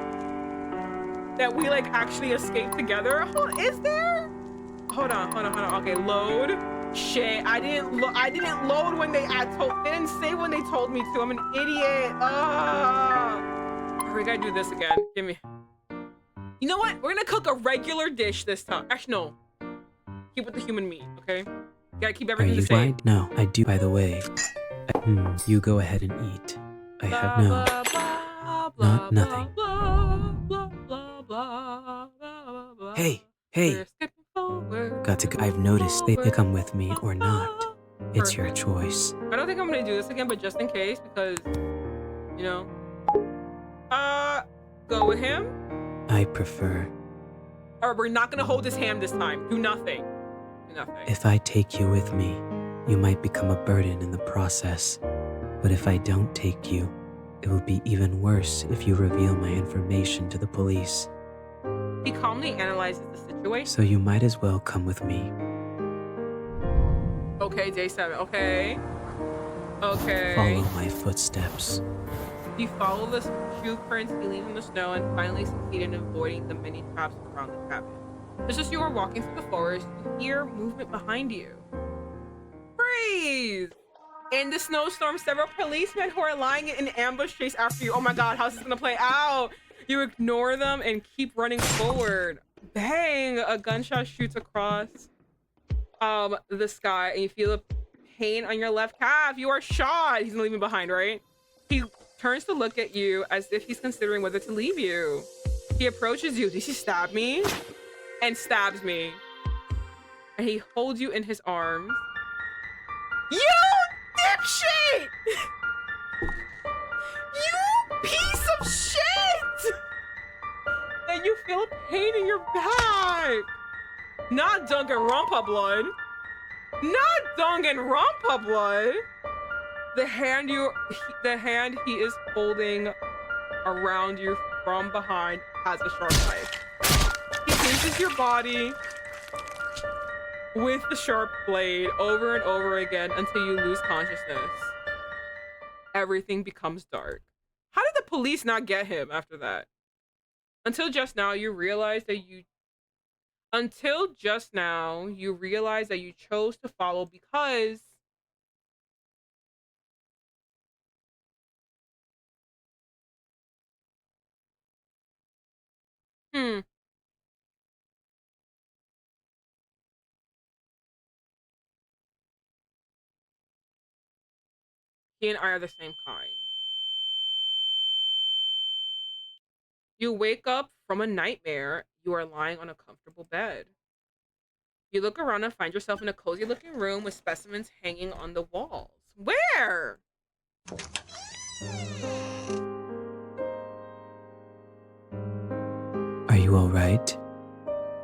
That we like actually escape together? Is there? Hold on. Okay, load. Shit, I didn't load when they didn't say when they told me to. I'm an idiot. We gotta do this again. Give me. You know what? We're gonna cook a regular dish this time. Actually, no. Keep with the human meat, okay? Gotta keep everything the same. Are you right? No, I do. By the way, you go ahead and eat. I have nothing. Hey. Got to go. I've noticed they come with me or not. It's your choice. I don't think I'm gonna do this again, but just in case, because, you know. Go with him, I prefer. or we're not gonna hold his hand this time. Do nothing. Do nothing. If I take you with me, you might become a burden in the process. But if I don't take you, it will be even worse if you reveal my information to the police. He calmly analyzes the situation. So you might as well come with me. Okay, day 7. Okay. Okay. Follow my footsteps. You follow the shoe prints he leaves in the snow and finally succeed in avoiding the many traps around the cabin. Just as you are walking through the forest, you hear movement behind you. Freeze! In the snowstorm, several policemen who are lying in ambush chase after you. Oh my god, how's this gonna play out? You ignore them and keep running forward. Bang! A gunshot shoots across the sky and you feel a pain on your left calf. You are shot. He's leaving behind, right? He turns to look at you as if he's considering whether to leave you. He approaches you. Did he stab me? And stabs me. And he holds you in his arms. You dipshit! You piece of shit! And you feel a pain in your back. Not Danganronpa blood. Not Danganronpa blood. The hand he is holding around you from behind has a sharp knife. He pierces your body with the sharp blade over and over again until you lose consciousness. Everything becomes dark. How did the police not get him after that? Until just now, you realize that you chose to follow because hmm, he and I are the same kind. You wake up from a nightmare. You are lying on a comfortable bed. You look around and find yourself in a cozy looking room with specimens hanging on the walls. Where? Are you alright?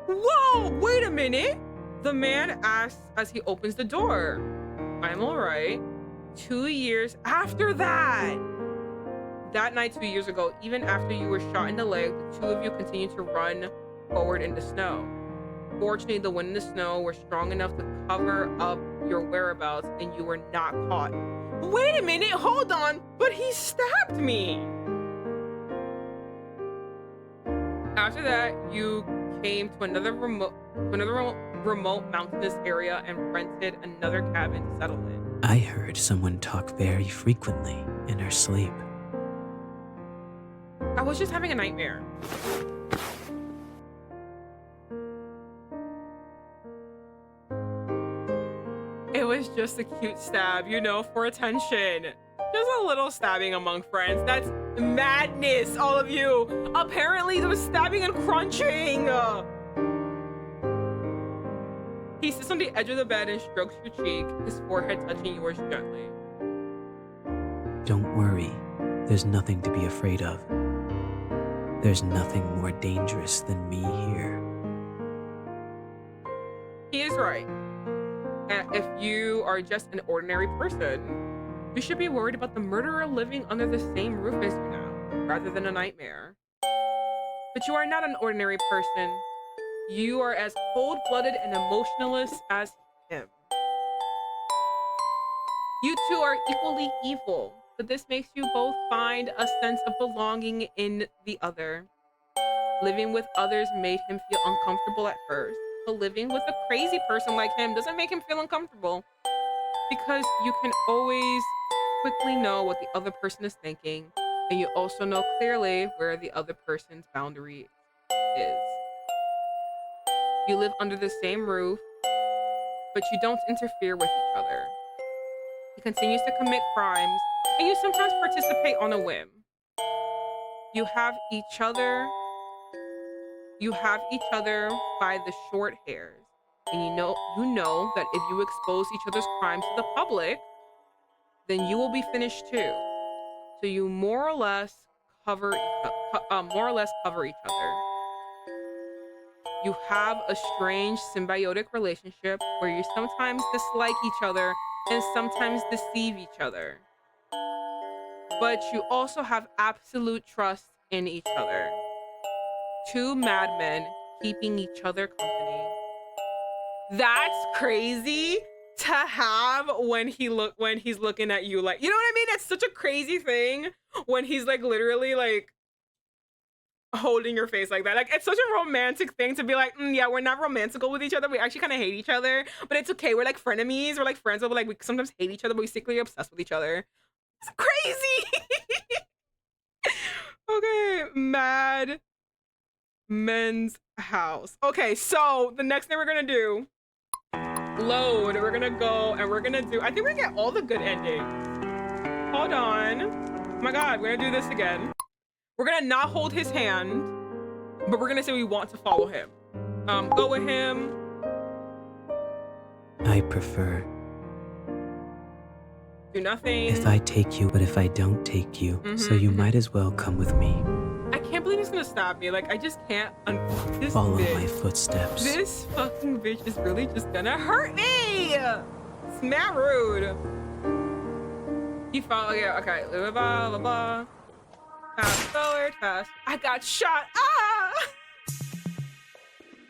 Whoa, wait a minute. The man asks as he opens the door. I'm all right. 2 years after that. That night 2 years ago, even after you were shot in the leg, the two of you continued to run forward in the snow. Fortunately, the wind and the snow were strong enough to cover up your whereabouts and you were not caught. Wait a minute, hold on, but he stabbed me. After that, you came to another remote mountainous area and rented another cabin to settle in. I heard someone talk very frequently in her sleep. I was just having a nightmare. It was just a cute stab, you know, for attention. Just a little stabbing among friends. That's madness, all of you. Apparently, there was stabbing and crunching. He sits on the edge of the bed and strokes your cheek, his forehead touching yours gently. Don't worry. There's nothing to be afraid of. There's nothing more dangerous than me here. He is right. And if you are just an ordinary person, you should be worried about the murderer living under the same roof as you now, rather than a nightmare. But you are not an ordinary person. You are as cold-blooded and emotionless as him. You two are equally evil, but this makes you both find a sense of belonging in the other. Living with others made him feel uncomfortable at first, but living with a crazy person like him doesn't make him feel uncomfortable, because you can always quickly know what the other person is thinking, and you also know clearly where the other person's boundary is. You live under the same roof, but you don't interfere with each other. He continues to commit crimes, and you sometimes participate on a whim. You have each other by the short hairs, and you know that if you expose each other's crimes to the public, then you will be finished too. So you more or less more or less cover each other. You have a strange symbiotic relationship where you sometimes dislike each other and sometimes deceive each other. But you also have absolute trust in each other. Two madmen keeping each other company. That's crazy to have when he's looking at you, like, you know what I mean? That's such a crazy thing when he's like literally like holding your face like that. Like, it's such a romantic thing to be like, yeah, we're not romantical with each other. We actually kind of hate each other, but it's okay. We're like frenemies. We're like friends, but like we sometimes hate each other, but we secretly obsessed with each other. It's crazy. Okay, Mad Men's House. Okay, so the next thing we're gonna do, load. We're gonna go and we're gonna do, I think we're gonna get all the good endings. Hold on. Oh my God, we're gonna do this again. We're gonna not hold his hand, but we're gonna say we want to follow him. Go with him. I prefer. Do nothing. If I take you, but if I don't take you, so you might as well come with me. I can't believe he's gonna stop me. Like, I just can't this Follow bitch. my footsteps. This fucking bitch is really just gonna hurt me. It's mad rude. He followed, yeah, okay. Blah, blah, blah, blah. Fast forward, fast. I got shot. Ah!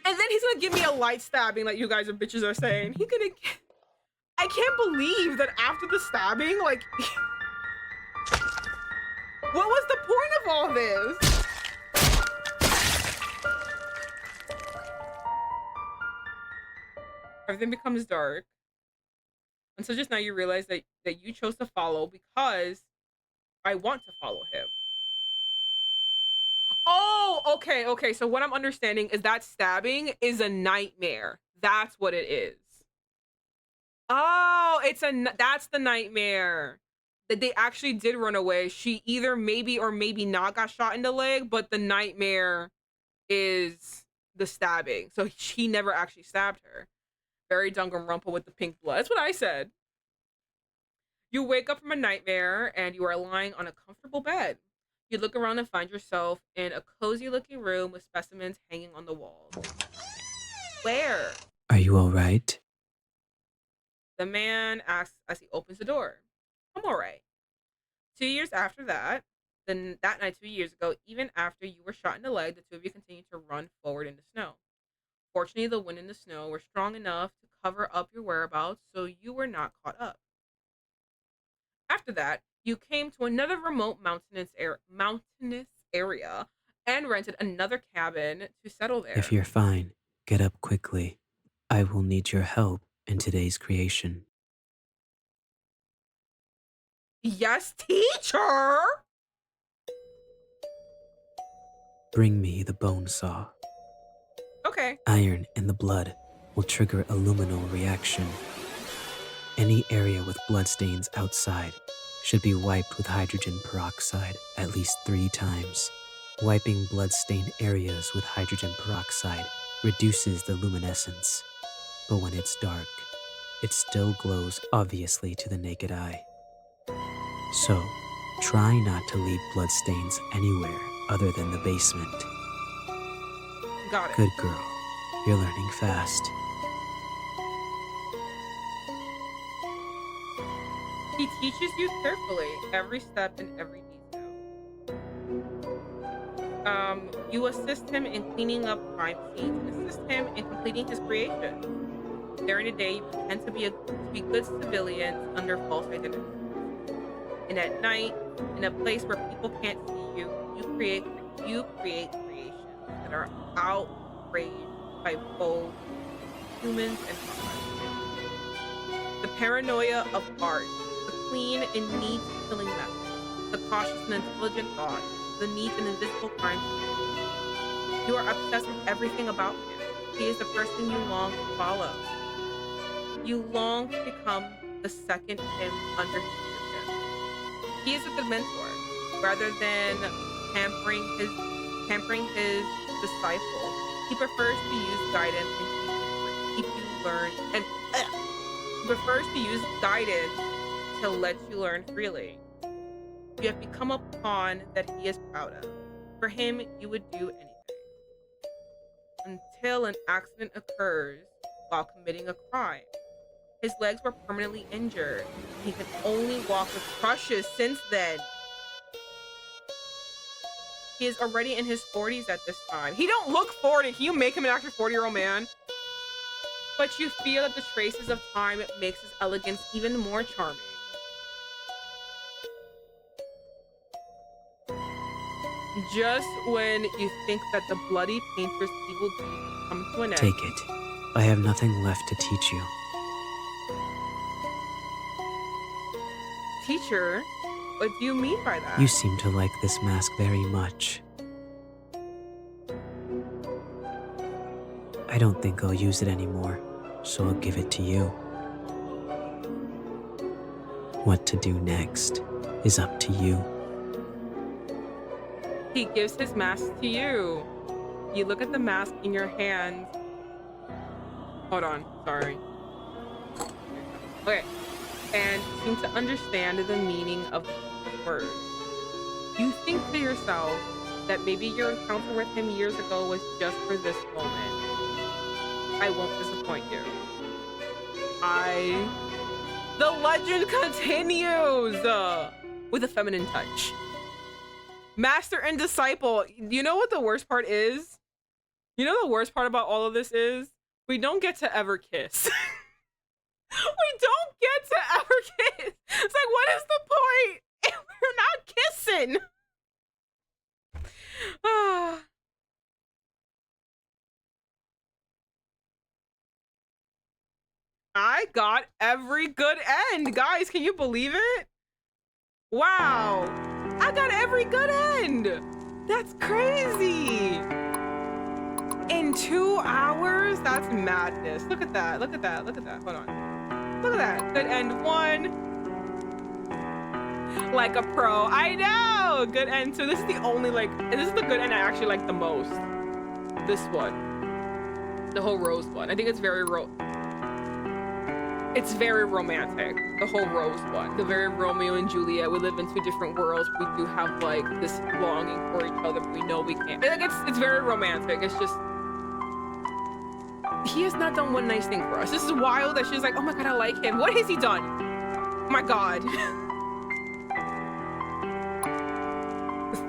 And then he's gonna give me a light stabbing, like you guys are bitches are saying. He gonna. I can't believe that after the stabbing, like, what was the point of all this? Everything becomes dark. And so just now you realize that you chose to follow because I want to follow him. Oh, okay. So what I'm understanding is that stabbing is a nightmare. That's what it is. Oh, that's the nightmare. That they actually did run away. She either maybe or maybe not got shot in the leg, but the nightmare is the stabbing. So he never actually stabbed her. Very Danganronpa with the pink blood. That's what I said. You wake up from a nightmare and you are lying on a comfortable bed. You look around and find yourself in a cozy looking room with specimens hanging on the walls. Where? Are you all right? The man asks as he opens the door. I'm all right. 2 years after that, that night 2 years ago, even after you were shot in the leg, the two of you continued to run forward in the snow. Fortunately, the wind and the snow were strong enough to cover up your whereabouts, so you were not caught up. After that, you came to another remote mountainous area and rented another cabin to settle there. If you're fine, get up quickly. I will need your help in today's creation. Yes, teacher! Bring me the bone saw. Okay. Iron in the blood will trigger a luminal reaction. Any area with bloodstains outside should be wiped with hydrogen peroxide at least 3 times. Wiping blood-stained areas with hydrogen peroxide reduces the luminescence, but when it's dark, it still glows obviously to the naked eye. So, try not to leave bloodstains anywhere other than the basement. Got it. Good girl. You're learning fast. He teaches you carefully, every step and every detail. You assist him in cleaning up crime scenes and assist him in completing his creation. During the day, you pretend to be good civilians under false identities. And at night, in a place where people can't see you, you create creations that are outraged by both humans and products. The paranoia of art, the clean and neat killing method, the cautious and intelligent thought, the neat and invisible crime scene. You are obsessed with everything about him. He is the person you long to follow. You long to become the second him under his leadership. He is a good mentor. Rather than pampering his disciple, he prefers to use guidance and keep you learn and he prefers to use guidance to let you learn freely. you have become a pawn that he is proud of. For him, you would do anything. Until an accident occurs while committing a crime. His legs were permanently injured. He can only walk with crutches since then. He is already in his 40s at this time. He don't look 40. Can you make him an actual 40-year-old man? But you feel that the traces of time makes his elegance even more charming. Just when you think that the bloody painter's evil deeds come to an end. Take it. I have nothing left to teach you. Teacher? What do you mean by that? You seem to like this mask very much. I don't think I'll use it anymore, so I'll give it to you. What to do next is up to you. He gives his mask to you. You look at the mask in your hand. Hold on, sorry. Okay. And you seem to understand the meaning of the word. You think to yourself that maybe your encounter with him years ago was just for this moment. I won't disappoint you. The legend continues with a feminine touch. Master and disciple. You know what the worst part is? You know the worst part about all of this is? We don't get to ever kiss. We don't get to ever kiss. It's like, what is the point if we're not kissing? I got every good end. Guys, can you believe it? Wow. I got every good end. That's crazy. In 2 hours? That's madness. Look at that. Look at that. Look at that. Hold on. Look at that. Good end 1. Like a pro. I know. Good end 2. This is the only this is the good end I actually like the most. This one. The whole rose one. I think it's very it's very romantic. The whole rose one. The very Romeo and Juliet. We live in 2 different worlds. We do have this longing for each other, but we know we can't. It's very romantic. It's just he has not done one nice thing for us. This is wild that she's like, oh my god, I like him. What has he done? Oh my god.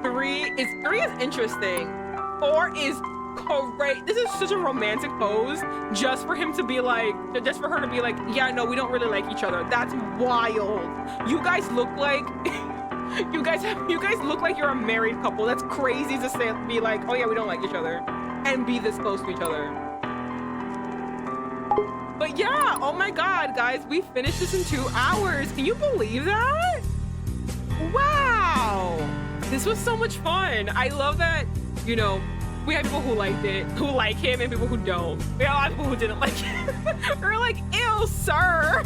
3 is interesting. 4 is great. This is such a romantic pose just for him to be just for her to be like, yeah, no, we don't really like each other. That's wild. You guys look like you guys look like you're a married couple. That's crazy to say, be like, oh yeah, we don't like each other and be this close to each other. But yeah, oh my god, guys, we finished this in 2 hours. Can you believe that? Wow. This was so much fun. I love that, we have people who liked it, who like him, and people who don't. We have a lot of people who didn't like him. We're like, ew, sir.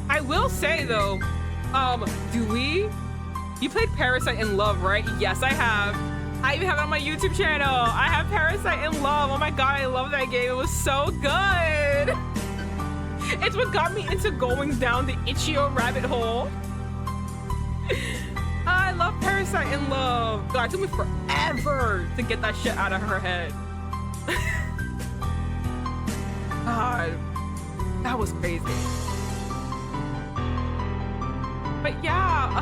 I will say though, you played Parasite in Love, right? Yes, I have. I even have it on my YouTube channel. I have Parasite in Love. Oh my god, I love that game. It was so good. It's what got me into going down the Ichio rabbit hole. I love Parasite in Love. God, it took me forever to get that shit out of her head. God, that was crazy. But yeah,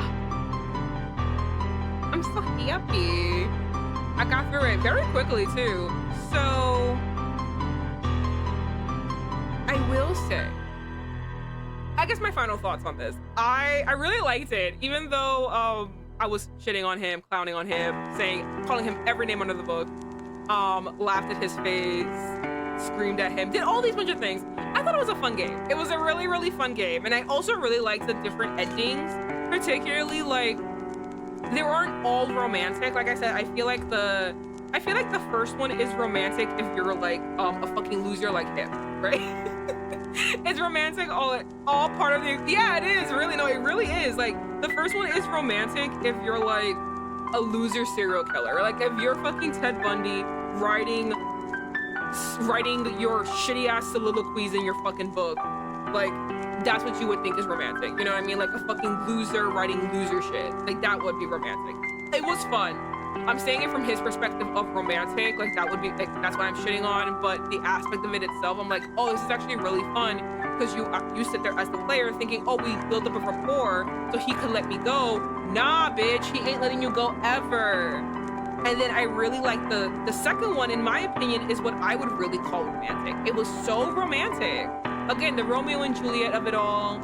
I'm so happy. I got through it very quickly too. So I will say, I guess my final thoughts on this. I really liked it, even though I was shitting on him, clowning on him, calling him every name under the book, laughed at his face, screamed at him, did all these bunch of things. I thought it was a fun game. It was a really, really fun game. And I also really liked the different endings, particularly they weren't all romantic. Like I said, I feel like the first one is romantic if you're a fucking loser like him, right? It's romantic all part of the, yeah, it is really, no, it really is. The first one is romantic if you're a loser serial killer. If you're fucking Ted Bundy writing your shitty ass soliloquies in your fucking book, that's what you would think is romantic. You know what I mean? Like a fucking loser writing loser shit. Like that would be romantic. It was fun. I'm saying it from his perspective of romantic. Like that would be like that's what I'm shitting on. But the aspect of it itself, I'm like, oh, this is actually really fun because you sit there as the player thinking, oh, we built up a rapport so he could let me go. Nah, bitch, he ain't letting you go ever. And then I really like the second one, in my opinion, is what I would really call romantic. It was so romantic. Again, the Romeo and Juliet of it all.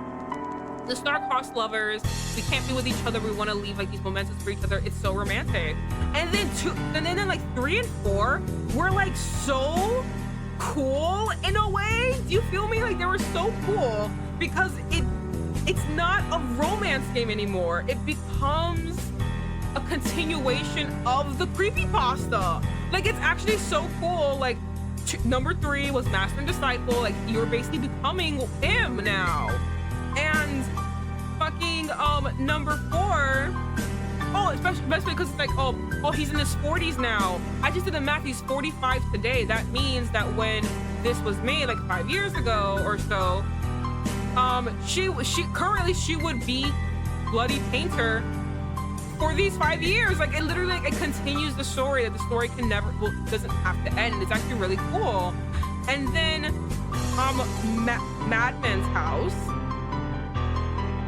The star-crossed lovers. We can't be with each other. We want to leave like these mementos for each other. It's so romantic. And then like 3 and 4 were like so cool in a way. Do you feel me? Like they were so cool because it's not a romance game anymore. It becomes a continuation of the creepypasta. Like it's actually so cool. Like number 3 was Master and Disciple. Like you're basically becoming him now. And fucking number 4, oh, especially because it's like, oh, he's in his 40s now. I just did the math. He's 45 today. That means that when this was made, like 5 years ago or so, she would be Bloody Painter for these 5 years. Like it literally, like, it continues the story. That the story can never, well, doesn't have to end. It's actually really cool. And then Madman's House.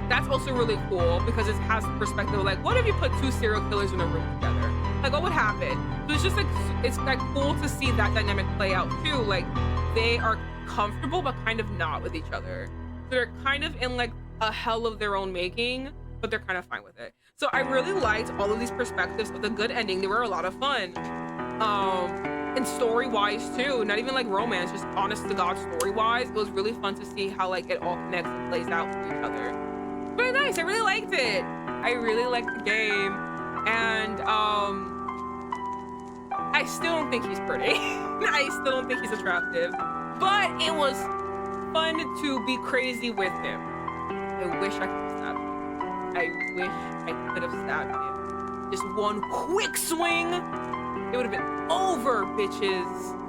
That's also really cool because it has the perspective of like, what if you put 2 serial killers in a room together? Like, what would happen? So it's just like, it's like cool to see that dynamic play out too. Like, they are comfortable but kind of not with each other. So they're kind of in like a hell of their own making, but they're kind of fine with it. So I really liked all of these perspectives with a good ending. They were a lot of fun. And story-wise too, not even like romance, just honest to God story-wise. It was really fun to see how like it all connects and plays out for each other. Very nice. I really liked it. I really liked the game, and I still don't think he's pretty. I still don't think he's attractive, but it was fun to be crazy with him. I wish I could have stabbed him. I wish I could have stabbed him. Just one quick swing, it would have been over, bitches.